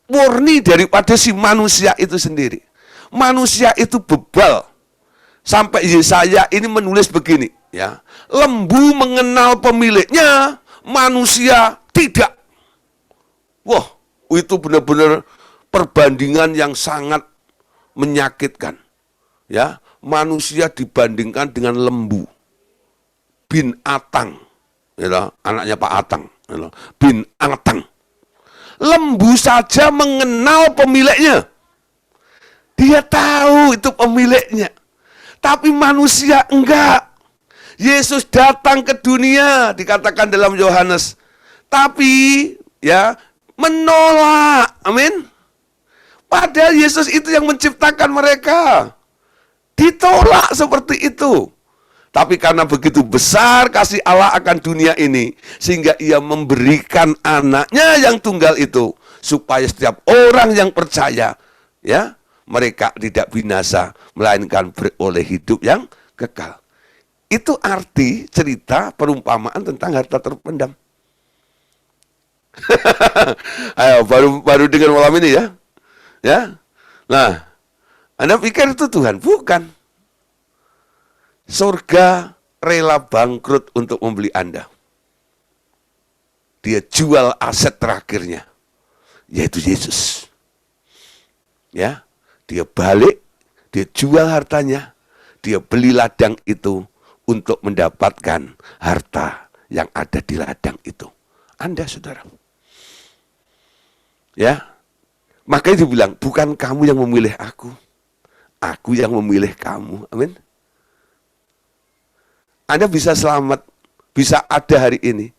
murni daripada si manusia itu sendiri. Manusia itu bebal. Sampai Yesaya ini menulis begini, ya. Lembu mengenal pemiliknya, manusia tidak. Wah, itu benar-benar perbandingan yang sangat menyakitkan. Ya, manusia dibandingkan dengan lembu. Bin Atang, ya, anaknya Pak Atang, ya, Bin Atang. Lembu saja mengenal pemiliknya. Dia tahu itu pemiliknya. Tapi manusia enggak. Yesus datang ke dunia, dikatakan dalam Yohanes. Tapi, ya, menolak. Amin. Padahal Yesus itu yang menciptakan mereka. Ditolak seperti itu. Tapi karena begitu besar kasih Allah akan dunia ini, sehingga ia memberikan anaknya yang tunggal itu, supaya setiap orang yang percaya, ya, mereka tidak binasa, melainkan beroleh hidup yang kekal. Itu arti cerita perumpamaan tentang harta terpendam. Ayo, baru dengar malam ini ya. Ya. Nah, Anda pikir itu Tuhan? Bukan. Surga rela bangkrut untuk membeli Anda. Dia jual aset terakhirnya, yaitu Yesus. Ya, dia balik, dia jual hartanya, dia beli ladang itu untuk mendapatkan harta yang ada di ladang itu. Anda, saudara. Ya, makanya dibilang, bukan kamu yang memilih aku yang memilih kamu. Amin. Anda bisa selamat, bisa ada hari ini,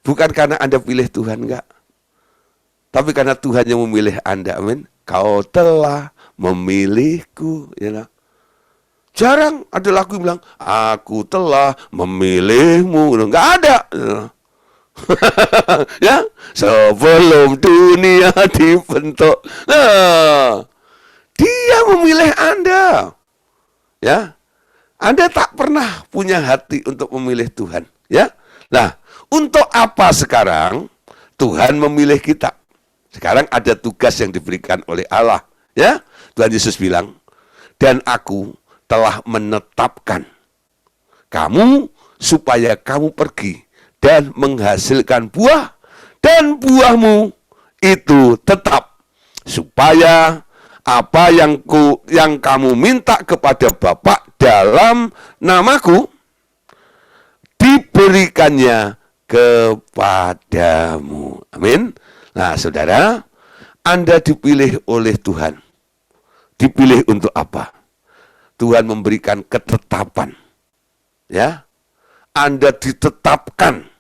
bukan karena Anda pilih Tuhan, enggak. Tapi karena Tuhan yang memilih Anda, amin. Kau telah memilihku, ya know? Jarang ada lagu yang bilang, aku telah memilihmu, enggak ada. Ya, sebelum dunia dibentuk, nah, dia memilih Anda, ya. Anda tak pernah punya hati untuk memilih Tuhan, ya. Nah, untuk apa sekarang Tuhan memilih kita? Sekarang ada tugas yang diberikan oleh Allah, ya. Tuhan Yesus bilang, dan aku telah menetapkan kamu supaya kamu pergi dan menghasilkan buah, dan buahmu itu tetap, supaya apa yang kamu minta kepada Bapa dalam namaku diberikannya kepadamu. Amin. Nah, saudara, Anda dipilih oleh Tuhan. Dipilih untuk apa? Tuhan memberikan ketetapan. Ya. Anda ditetapkan.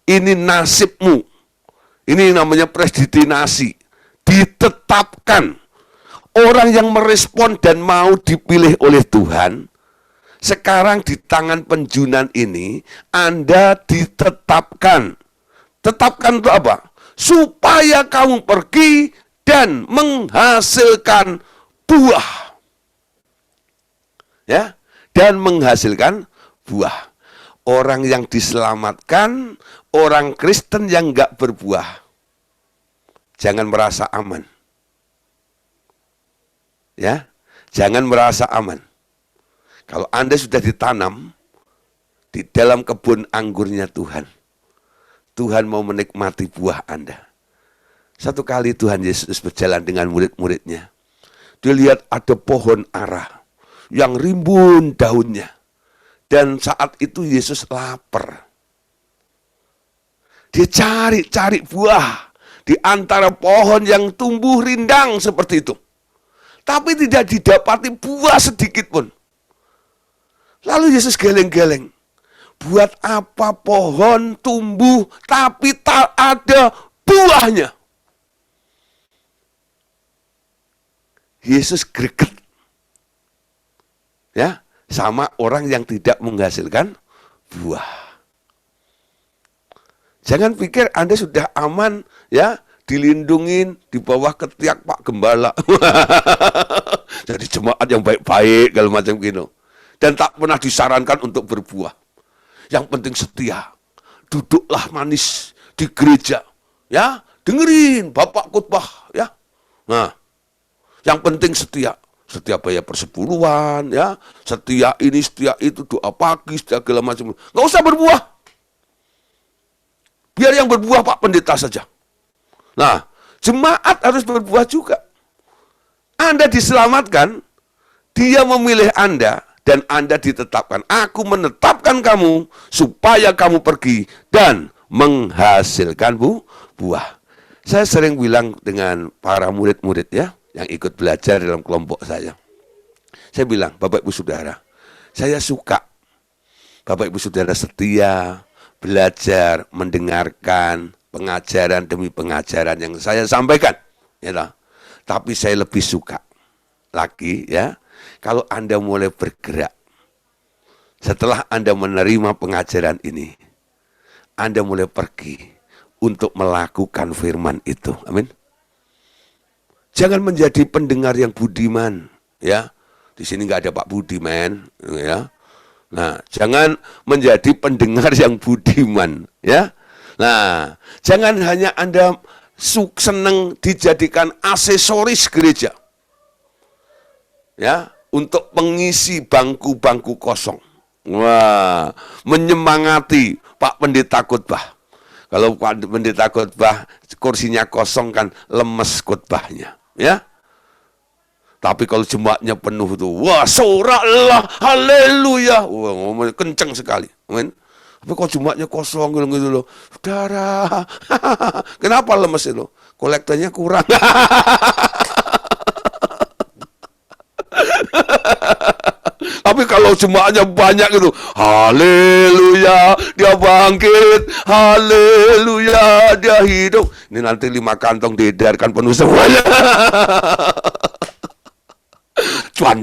Ini nasibmu. Ini namanya predestinasi. Ditetapkan. Orang yang merespon dan mau dipilih oleh Tuhan, sekarang di tangan penjunan ini, Anda ditetapkan. Tetapkan untuk apa? Supaya kamu pergi dan menghasilkan buah. Ya, dan menghasilkan buah. Orang yang diselamatkan, orang Kristen yang enggak berbuah, jangan merasa aman. Ya, jangan merasa aman. Kalau Anda sudah ditanam di dalam kebun anggurnya Tuhan, Tuhan mau menikmati buah Anda. Satu kali Tuhan Yesus berjalan dengan murid-muridnya. Dia lihat ada pohon ara yang rimbun daunnya. Dan saat itu Yesus lapar. Dia cari buah di antara pohon yang tumbuh rindang seperti itu. Tapi tidak didapati buah sedikit pun. Lalu Yesus geleng-geleng. Buat apa pohon tumbuh tapi tak ada buahnya? Yesus greget. Ya, sama orang yang tidak menghasilkan buah. Jangan pikir Anda sudah aman, ya, dilindungin di bawah ketiak Pak Gembala. Jadi jemaat yang baik-baik, kalau macam gitu. Dan tak pernah disarankan untuk berbuah. Yang penting setia. Duduklah manis di gereja. Ya, dengerin Bapak khotbah, ya. Nah, yang penting setia. Setia bayar persepuluhan, ya. Setia ini, setia itu, doa pagi, setia segala macam. Nggak usah berbuah. Biar yang berbuah Pak Pendeta saja. Nah, jemaat harus berbuah juga. Anda diselamatkan, Dia memilih Anda, dan Anda ditetapkan. Aku menetapkan kamu, supaya kamu pergi dan menghasilkan buah. Saya sering bilang dengan para murid-murid, ya, yang ikut belajar dalam kelompok saya. Saya bilang, Bapak Ibu Saudara, saya suka Bapak Ibu Saudara setia, belajar, mendengarkan pengajaran demi pengajaran yang saya sampaikan, ya. Tapi saya lebih suka lagi, ya, kalau Anda mulai bergerak Setelah Anda menerima pengajaran ini, Anda mulai pergi untuk melakukan firman itu. Amin. Jangan menjadi pendengar yang budiman, ya. Di sini nggak ada Pak Budiman, ya. Nah, jangan menjadi pendengar yang budiman, ya. Nah, jangan hanya Anda senang dijadikan aksesoris gereja, ya, untuk pengisi bangku-bangku kosong. Wah, menyemangati Pak Pendeta khotbah. Kalau Pak Pendeta khotbah kursinya kosong kan lemes khotbahnya, ya. Tapi kalau jemaatnya penuh tuh, wah, soraklah, haleluya, wah, ngomong kenceng sekali, amin. Tapi kalau jemaatnya kosong gitu loh, saudara, kenapa lemes itu? Kolektornya kurang. Tapi kalau jemaatnya banyak gitu, haleluya, dia bangkit, haleluya, dia hidup. Ini nanti 5 kantong diedarkan penuh semuanya. Cuan.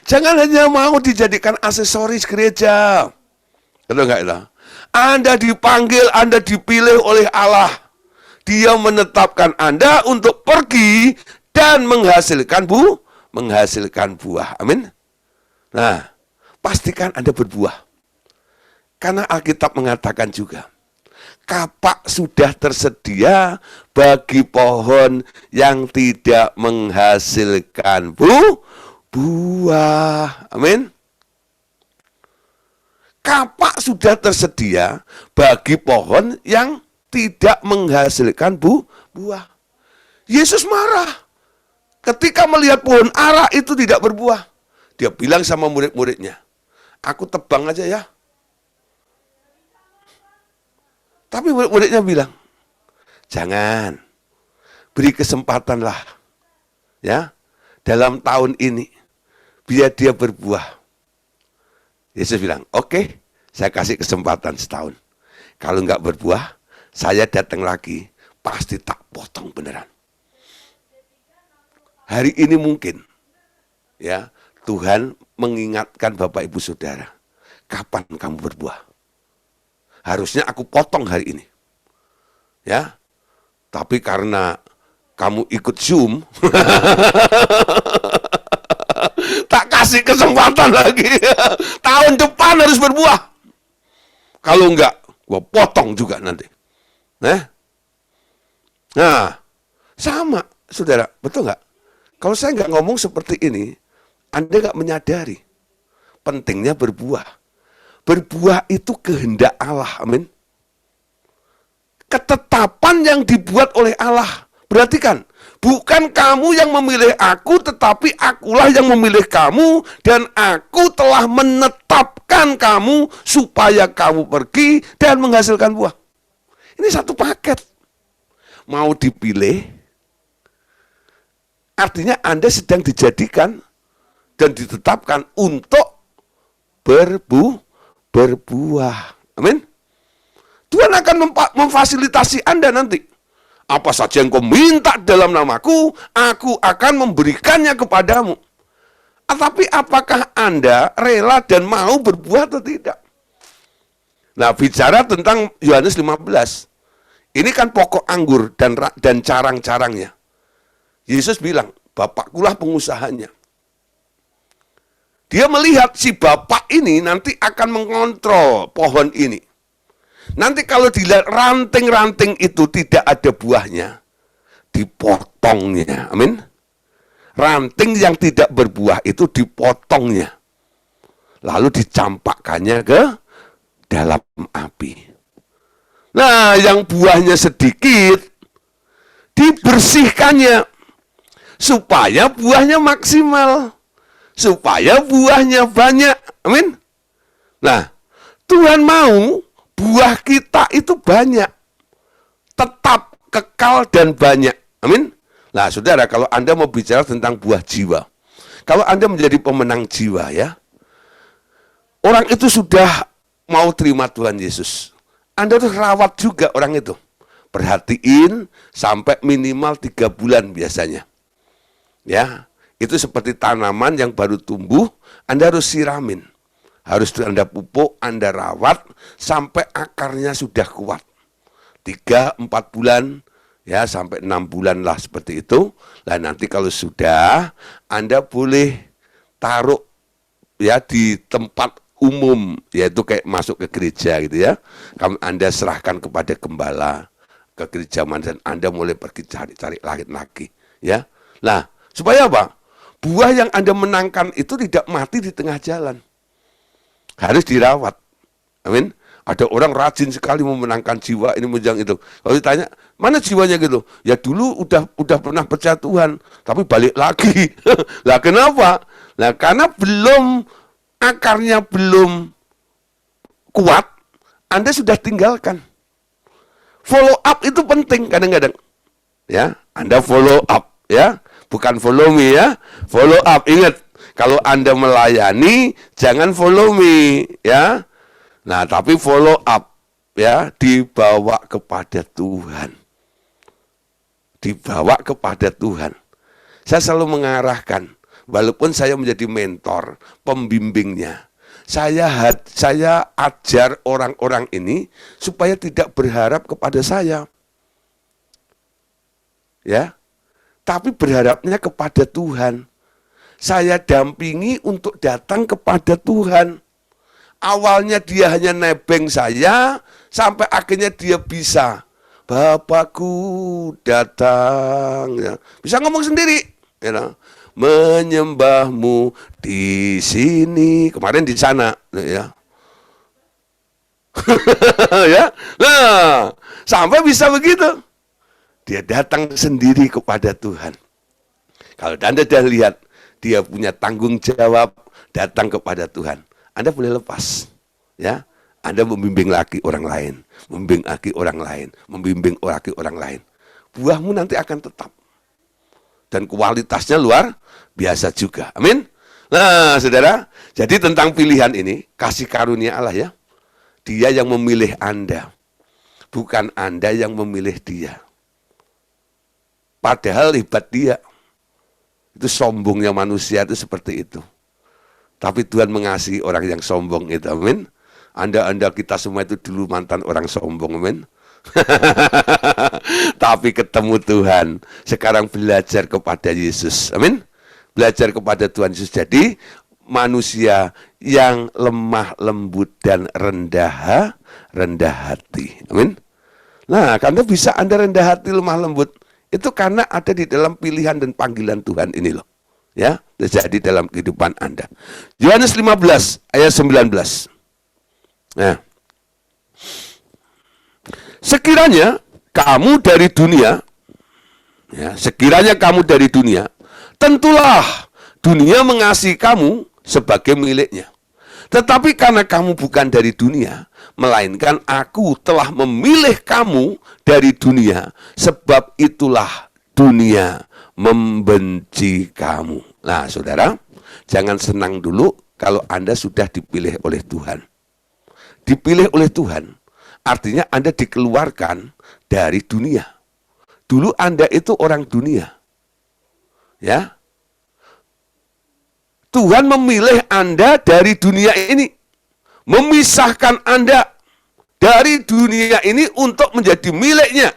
Jangan hanya mau dijadikan aksesoris gereja. Betul enggak itu? Anda dipanggil, Anda dipilih oleh Allah. Dia menetapkan Anda untuk pergi dan menghasilkan buah. Amin. Nah, pastikan Anda berbuah. Karena Alkitab mengatakan juga, kapak sudah tersedia bagi pohon yang tidak menghasilkan buah. Amin. Kapak sudah tersedia bagi pohon yang tidak menghasilkan buah. Yesus marah ketika melihat pohon ara itu tidak berbuah. Dia bilang sama murid-muridnya, aku tebang aja ya. Tapi murid-muridnya bilang, jangan, beri kesempatanlah, ya, dalam tahun ini, biar dia berbuah. Yesus bilang, oke, saya kasih kesempatan setahun. Kalau nggak berbuah, saya datang lagi, pasti tak potong beneran. Hari ini mungkin, ya, Tuhan mengingatkan Bapak Ibu Saudara, kapan kamu berbuah? Harusnya aku potong hari ini. Ya. Tapi karena kamu ikut Zoom, tak kasih kesempatan lagi. Tahun depan harus berbuah. Kalau enggak, gua potong juga nanti. Nah, sama, saudara, betul enggak? Kalau saya enggak ngomong seperti ini, Anda enggak menyadari pentingnya berbuah. Berbuah itu kehendak Allah, amin. Ketetapan yang dibuat oleh Allah. Perhatikan, bukan kamu yang memilih aku, tetapi akulah yang memilih kamu, dan aku telah menetapkan kamu supaya kamu pergi dan menghasilkan buah. Ini satu paket. Mau dipilih, artinya Anda sedang dijadikan dan ditetapkan untuk berbuah. Amin. Tuhan akan memfasilitasi Anda nanti. Apa saja yang kau minta dalam namaku, aku akan memberikannya kepadamu. Tapi apakah Anda rela dan mau berbuah atau tidak? Nah, bicara tentang Yohanes 15. Ini kan pokok anggur dan carang-carangnya. Yesus bilang, Bapakkulah pengusahanya. Dia melihat si bapak ini nanti akan mengontrol pohon ini. Nanti kalau dilihat ranting-ranting itu tidak ada buahnya, dipotongnya. Amin. Ranting yang tidak berbuah itu dipotongnya. Lalu dicampakkannya ke dalam api. Nah, yang buahnya sedikit, dibersihkannya. Supaya buahnya maksimal. Supaya buahnya banyak. Amin. Nah, Tuhan mau buah kita itu banyak. Tetap, kekal, dan banyak. Amin. Nah, saudara, kalau Anda mau bicara tentang buah jiwa. Kalau Anda menjadi pemenang jiwa, ya. Orang itu sudah mau terima Tuhan Yesus. Anda harus rawat juga orang itu. Perhatiin sampai minimal 3 bulan biasanya. Ya, Itu seperti tanaman yang baru tumbuh, Anda harus siramin. Harus Anda pupuk, Anda rawat, sampai akarnya sudah kuat. 3-4 bulan, ya sampai 6 bulan lah seperti itu. Nah nanti kalau sudah, Anda boleh taruh ya di tempat umum, yaitu kayak masuk ke gereja gitu ya. Anda serahkan kepada gembala ke gereja dan Anda mulai pergi cari-cari lagi, ya. Nah, supaya apa? Buah yang Anda menangkan itu tidak mati di tengah jalan. Harus dirawat. Amin. Ada orang rajin sekali memenangkan jiwa ini menjang itu. Kalau ditanya, mana jiwanya gitu? Ya dulu udah pernah percaya Tuhan, tapi balik lagi. Lah kenapa? Nah, karena akarnya belum kuat, Anda sudah tinggalkan. Follow up itu penting kadang-kadang. Ya, Anda follow up ya, bukan follow me ya. Follow up. Ingat, kalau Anda melayani jangan follow me ya. Nah, tapi follow up ya, dibawa kepada Tuhan. Dibawa kepada Tuhan. Saya selalu mengarahkan, walaupun saya menjadi mentor, pembimbingnya. Saya ajar orang-orang ini supaya tidak berharap kepada saya. Ya. Tapi berharapnya kepada Tuhan. Saya dampingi untuk datang kepada Tuhan. Awalnya dia hanya nebeng saya, sampai akhirnya dia bisa, Bapakku datang, ya. Bisa ngomong sendiri, ya. Menyembahmu di sini, kemarin di sana, ya. Ya, nah, sampai bisa begitu. Dia datang sendiri kepada Tuhan. Kalau Anda sudah lihat, dia punya tanggung jawab datang kepada Tuhan, Anda boleh lepas, ya. Anda membimbing lagi orang lain, membimbing lagi orang lain, membimbing lagi orang lain. Buahmu nanti akan tetap. Dan kualitasnya luar biasa juga. Amin. Nah, saudara, jadi tentang pilihan ini, kasih karunia Allah ya. Dia yang memilih Anda, bukan Anda yang memilih dia. Padahal hebat dia. Itu sombongnya manusia itu seperti itu. Tapi Tuhan mengasihi orang yang sombong itu, amin. Anda kita semua itu dulu mantan orang sombong, amin. Tapi ketemu Tuhan, sekarang belajar kepada Yesus, amin. Belajar kepada Tuhan Yesus, jadi manusia yang lemah lembut dan rendah hati, amin. Nah, karena bisa Anda rendah hati, lemah lembut, itu karena ada di dalam pilihan dan panggilan Tuhan ini loh. Ya, terjadi dalam kehidupan Anda. Yohanes 15 ayat 19. Nah, sekiranya kamu dari dunia, ya, sekiranya kamu dari dunia, tentulah dunia mengasihi kamu sebagai miliknya. Tetapi karena kamu bukan dari dunia, melainkan aku telah memilih kamu dari dunia, sebab itulah dunia membenci kamu. Nah, saudara, jangan senang dulu kalau Anda sudah dipilih oleh Tuhan. Dipilih oleh Tuhan, artinya Anda dikeluarkan dari dunia. Dulu Anda itu orang dunia. Ya. Tuhan memilih Anda dari dunia ini. Memisahkan Anda dari dunia ini untuk menjadi miliknya.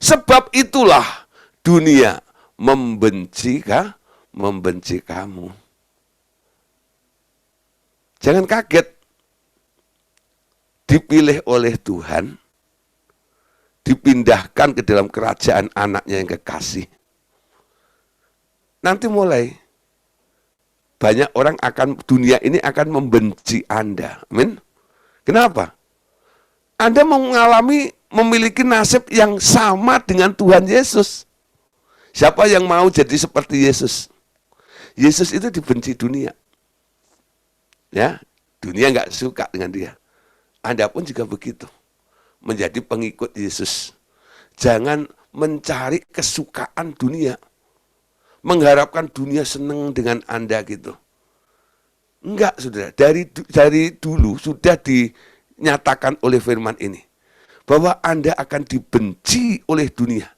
Sebab itulah dunia membenci kamu. Jangan kaget. Dipilih oleh Tuhan, dipindahkan ke dalam kerajaan anaknya yang kekasih. Nanti mulai banyak orang dunia ini akan membenci Anda. Amin. Kenapa? Anda memiliki nasib yang sama dengan Tuhan Yesus. Siapa yang mau jadi seperti Yesus? Yesus itu dibenci dunia. Ya, dunia nggak suka dengan dia. Anda pun juga begitu. Menjadi pengikut Yesus. Jangan mencari kesukaan dunia. Mengharapkan dunia senang dengan Anda gitu. Enggak, saudara. Dari dulu sudah dinyatakan oleh firman ini. Bahwa Anda akan dibenci oleh dunia.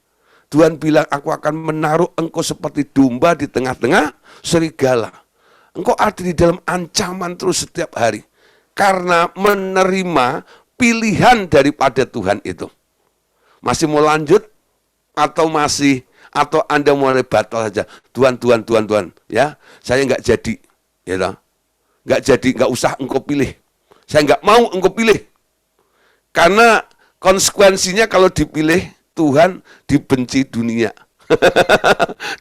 Tuhan bilang, aku akan menaruh engkau seperti domba di tengah-tengah serigala. Engkau ada di dalam ancaman terus setiap hari. Karena menerima pilihan daripada Tuhan itu. Masih mau lanjut? Atau Anda mulai batal saja. Tuhan, ya, saya nggak jadi. Ya, nggak jadi, nggak usah engkau pilih. Saya nggak mau engkau pilih. Karena konsekuensinya kalau dipilih, Tuhan dibenci dunia.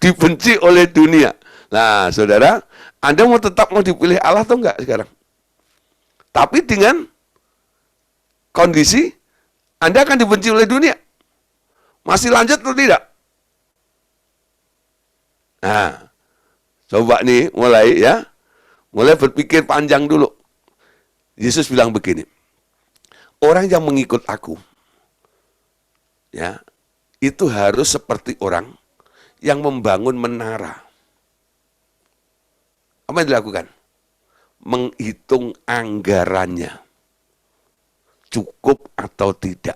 Dibenci oleh dunia. Nah, saudara, Anda tetap mau dipilih Allah atau enggak sekarang? Tapi dengan kondisi Anda akan dibenci oleh dunia. Masih lanjut atau tidak? Nah, coba nih mulai ya. Mulai berpikir panjang dulu. Yesus bilang begini, orang yang mengikut aku, ya, itu harus seperti orang yang membangun menara. Apa yang dilakukan? Menghitung anggarannya. Cukup atau tidak.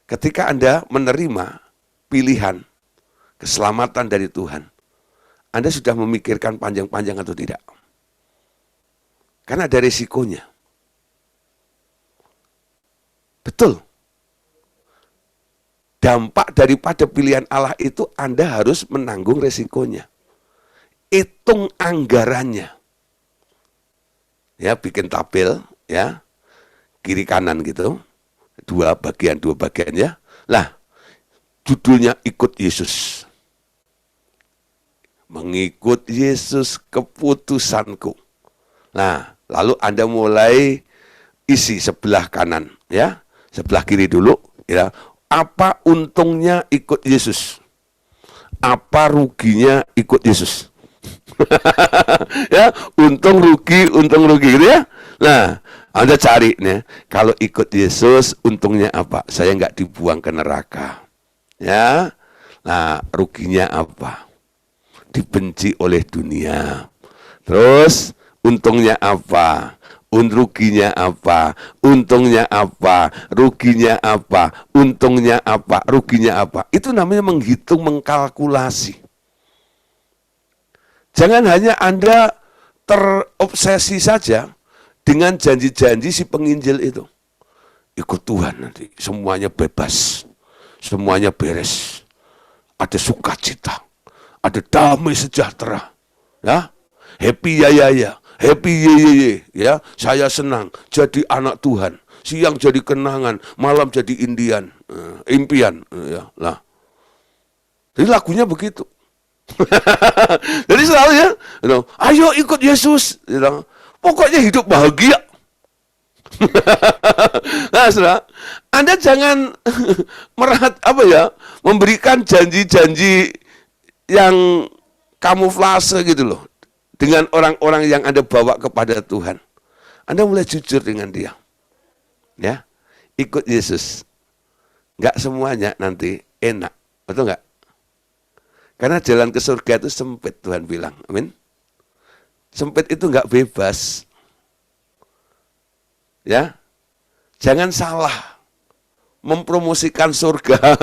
Ketika Anda menerima pilihan keselamatan dari Tuhan, Anda sudah memikirkan panjang-panjang atau tidak? Karena ada risikonya. Betul. Dampak daripada pilihan Allah itu Anda harus menanggung risikonya. Hitung anggarannya. Ya, bikin tabel, ya, kiri kanan gitu. Dua bagian ya. Lah, judulnya ikut Yesus. Mengikut Yesus keputusanku. Nah, lalu Anda mulai isi sebelah kanan, ya. Sebelah kiri dulu, ya. Apa untungnya ikut Yesus? Apa ruginya ikut Yesus? Ya, untung rugi gitu ya. Nah, Anda cari nih, kalau ikut Yesus untungnya apa? Saya nggak dibuang ke neraka. Ya. Nah, ruginya apa? Dibenci oleh dunia. Terus untungnya apa? Ruginya apa? Untungnya apa? Ruginya apa? Untungnya apa? Ruginya apa? Itu namanya menghitung, mengkalkulasi. Jangan hanya Anda terobsesi saja dengan janji-janji si penginjil itu. Ikut Tuhan nanti, semuanya bebas, semuanya beres. Ada sukacita, ada damai sejahtera, ya, happy ya. Happy ye, ya, saya senang jadi anak Tuhan. Siang jadi kenangan, malam jadi impian, ya lah. Jadi lagunya begitu. Jadi selalu ya, ayo ikut Yesus, pokoknya hidup bahagia. Nah, saudara, Anda jangan memberikan janji-janji yang kamuflase gitu loh. Dengan orang-orang yang Anda bawa kepada Tuhan. Anda mulai jujur dengan dia. Ya, ikut Yesus. Enggak semuanya nanti enak. Betul enggak? Karena jalan ke surga itu sempit, Tuhan bilang. Amin. Sempit itu enggak bebas. Ya. Jangan salah mempromosikan surga.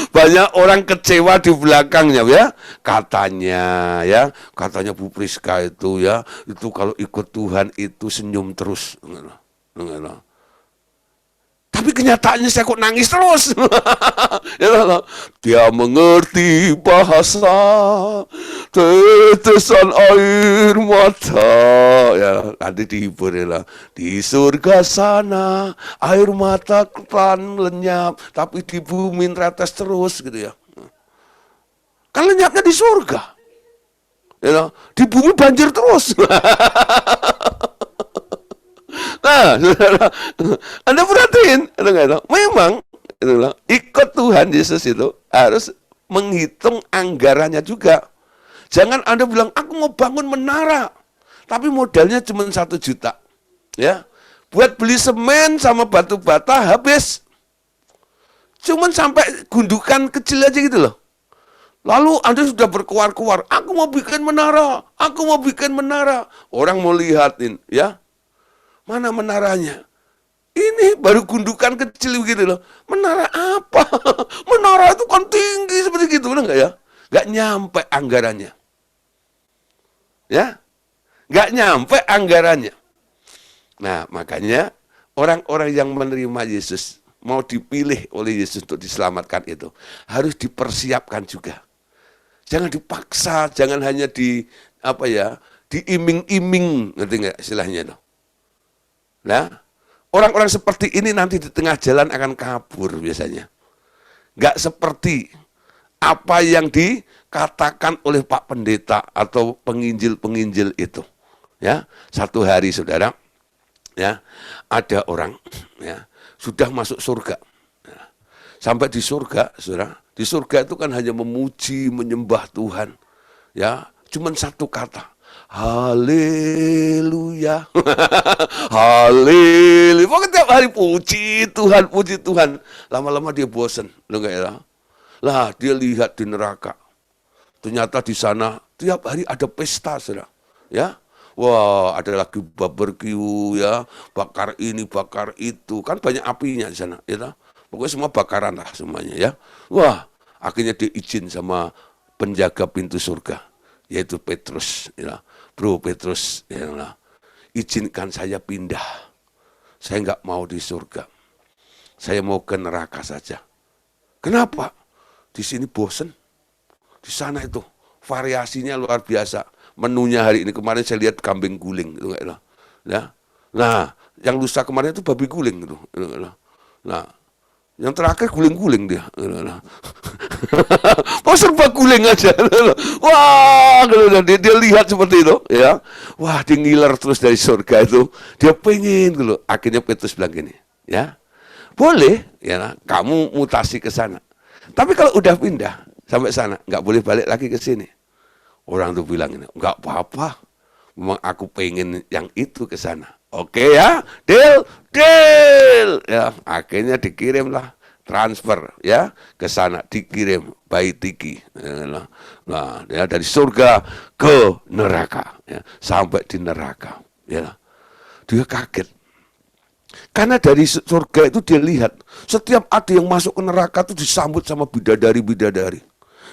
Banyak orang kecewa di belakangnya ya. Katanya Bu Priska itu ya, itu kalau ikut Tuhan itu senyum terus. Tapi kenyataannya saya kok nangis terus. Dia mengerti bahasa tetesan air mata. Ya, nanti dihibur ya. Di surga sana air mata pelan lenyap, tapi di bumi tetes terus gitu ya. Kan lenyapnya di surga. Ya, di bumi banjir terus. Nah, Anda perhatiin, memang ikut Tuhan Yesus itu harus menghitung anggarannya juga. Jangan Anda bilang, aku mau bangun menara, tapi modalnya cuma 1 juta. Ya, buat beli semen sama batu bata habis. Cuman sampai gundukan kecil aja gitu loh. Lalu Anda sudah berkuar-kuar, aku mau bikin menara. Orang mau lihatin, ya. Mana menaranya? Ini baru gundukan kecil begitu loh. Menara nyampe anggarannya. Ya, nggak nyampe anggarannya. Nah, makanya orang-orang yang menerima Yesus, mau dipilih oleh Yesus untuk diselamatkan itu, harus dipersiapkan juga. Jangan dipaksa, jangan hanya diiming-iming, ngerti nggak istilahnya itu. Nah, orang-orang seperti ini nanti di tengah jalan akan kabur biasanya. Nggak seperti apa yang dikatakan oleh Pak Pendeta atau penginjil-penginjil itu. Ya, satu hari saudara, ya, ada orang ya sudah masuk surga. Ya, sampai di surga, saudara, di surga itu kan hanya memuji, menyembah Tuhan. Ya, cuman satu kata. Haleluya. Haleluya. Pokoknya tiap hari puji Tuhan. Lama-lama dia bosan. Lo enggak ya? Lah, dia lihat di neraka. Ternyata di sana tiap hari ada pesta, saudara. Ya. Wah, ada lagi barbecue ya, bakar ini, bakar itu. Kan banyak apinya di sana, ya. Pokoknya semua bakaran lah semuanya ya. Wah, akhirnya diizin sama penjaga pintu surga, yaitu Petrus, ya. Bro Petrus, ya, izinkan saya pindah. Saya nggak mau di surga. Saya mau ke neraka saja. Kenapa? Di sini bosen. Di sana itu variasinya luar biasa. Menunya hari ini, kemarin saya lihat kambing guling gitu, ya. Nah, yang lusa kemarin itu babi guling gitu. Nah, yang terakhir guling-guling dia. Mau serba guling aja. Wah, dia lihat seperti itu, ya. Wah, dia ngiler terus dari surga itu. Dia pengen gitu. Akhirnya Petrus bilang gini, ya. Boleh, ya, kamu mutasi ke sana. Tapi kalau udah pindah sampai sana, nggak boleh balik lagi ke sini. Orang tuh bilang ini, nggak apa-apa. Memang aku pengen yang itu ke sana. Oke ya, deal. Ya, akhirnya dikirimlah transfer ya ke sana, dikirim by Tiki. Nah, ya, dari surga ke neraka, ya, sampai di neraka. Ya, dia kaget. Karena dari surga itu dia lihat, setiap ada yang masuk ke neraka itu disambut sama bidadari-bidadari.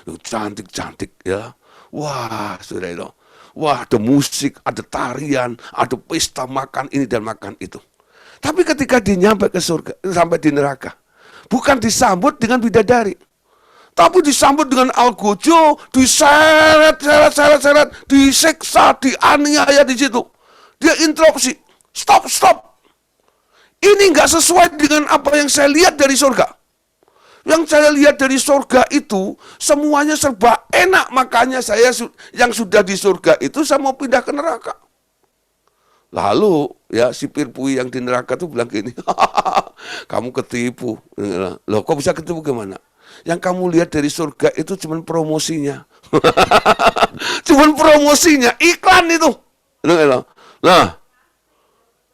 Yang cantik-cantik ya. Wah, saudara itu. Wah, ada musik, ada tarian, ada pesta makan ini dan makan itu. Tapi ketika dia nyampe ke surga, sampai di neraka, bukan disambut dengan bidadari, tapi disambut dengan algojo, diseret, disiksa, dianiaya di situ. Dia interupsi, stop. Ini nggak sesuai dengan apa yang saya lihat dari surga. Yang saya lihat dari surga itu semuanya serba enak, makanya saya yang sudah di surga itu saya mau pindah ke neraka. Lalu ya si Pirpui yang di neraka tuh bilang gini, kamu ketipu. Loh, kok bisa ketipu gimana? Yang kamu lihat dari surga itu cuman promosinya. Cuman promosinya, iklan itu. Nah,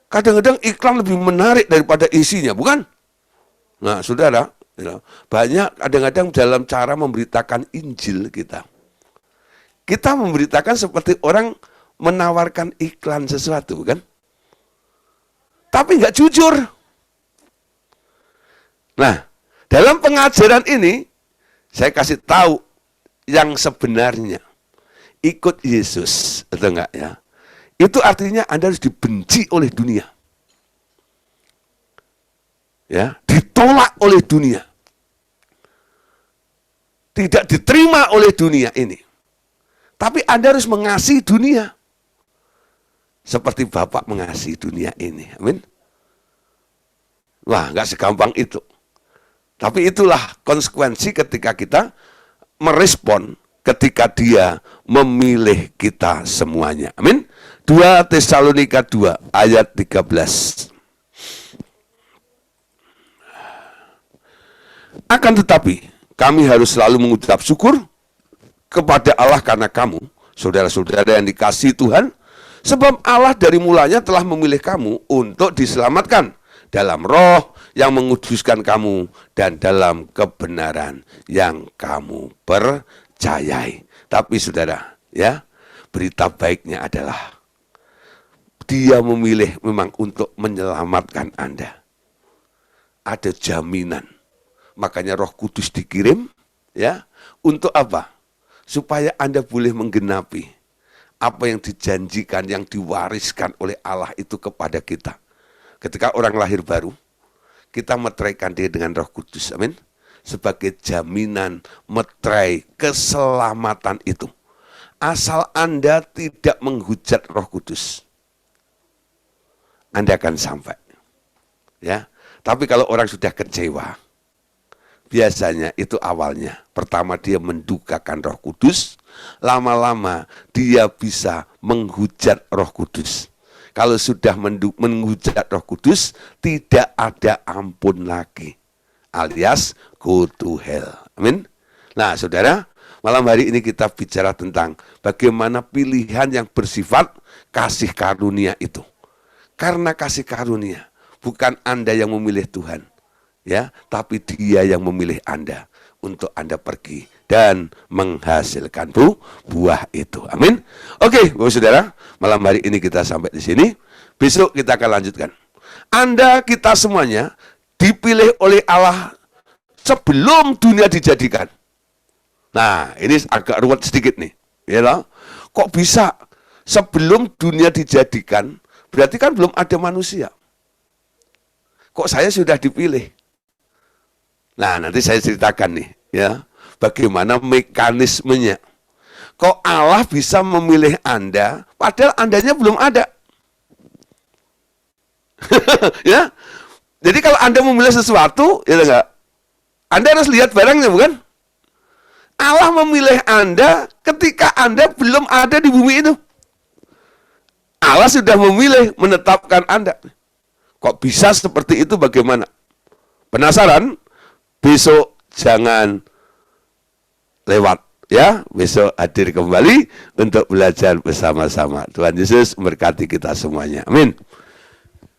kadang-kadang iklan lebih menarik daripada isinya, bukan? Nah, saudara, banyak kadang-kadang dalam cara memberitakan Injil kita memberitakan seperti orang menawarkan iklan sesuatu, kan? Tapi nggak jujur. Nah, dalam pengajaran ini saya kasih tahu yang sebenarnya. Ikut Yesus, atau enggak ya? Itu artinya Anda harus dibenci oleh dunia. Ya, ditolak oleh dunia. Tidak diterima oleh dunia ini. Tapi Anda harus mengasihi dunia. Seperti Bapak mengasihi dunia ini. Amin. Wah, nggak segampang itu. Tapi itulah konsekuensi ketika kita merespon ketika Dia memilih kita semuanya. Amin. 2 Tesalonika 2 ayat 13. Akan tetapi, kami harus selalu mengucap syukur kepada Allah karena kamu, saudara-saudara yang dikasihi Tuhan, sebab Allah dari mulanya telah memilih kamu untuk diselamatkan dalam roh yang menguduskan kamu dan dalam kebenaran yang kamu percayai. Tapi saudara, ya, berita baiknya adalah Dia memilih memang untuk menyelamatkan Anda. Ada jaminan. Makanya Roh Kudus dikirim, ya, untuk apa? supaya Anda boleh menggenapi apa yang dijanjikan, yang diwariskan oleh Allah itu kepada kita. Ketika orang lahir baru, kita meteraikan dia dengan Roh Kudus, amin. Sebagai jaminan meterai keselamatan itu. Asal Anda tidak menghujat Roh Kudus, Anda akan sampai. Ya, tapi kalau orang sudah kecewa, biasanya itu awalnya. Pertama dia mendukakan Roh Kudus, lama-lama dia bisa menghujat Roh Kudus. Kalau sudah menghujat Roh Kudus, tidak ada ampun lagi, alias go to hell. Amin. Nah, saudara, malam hari ini kita bicara tentang bagaimana pilihan yang bersifat kasih karunia itu. Karena kasih karunia, bukan Anda yang memilih Tuhan, ya, tapi Dia yang memilih Anda untuk Anda pergi dan menghasilkan buah itu. Amin. Oke, Bapak Saudara, malam hari ini kita sampai di sini. Besok kita akan lanjutkan. Anda, kita semuanya dipilih oleh Allah sebelum dunia dijadikan. Nah, ini agak ruwet sedikit nih, ya loh. Kok bisa sebelum dunia dijadikan? Berarti kan belum ada manusia. Kok saya sudah dipilih? Nah, nanti saya ceritakan nih, ya, bagaimana mekanismenya. Kok Allah bisa memilih Anda, padahal Andanya belum ada. Ya, jadi kalau Anda memilih sesuatu, ya enggak, Anda harus lihat barangnya, bukan? Allah memilih Anda ketika Anda belum ada di bumi itu. Allah sudah memilih, menetapkan Anda. Kok bisa seperti itu, bagaimana? Penasaran? Besok jangan lewat, ya. Besok hadir kembali untuk belajar bersama-sama. Tuhan Yesus memberkati kita semuanya. Amin.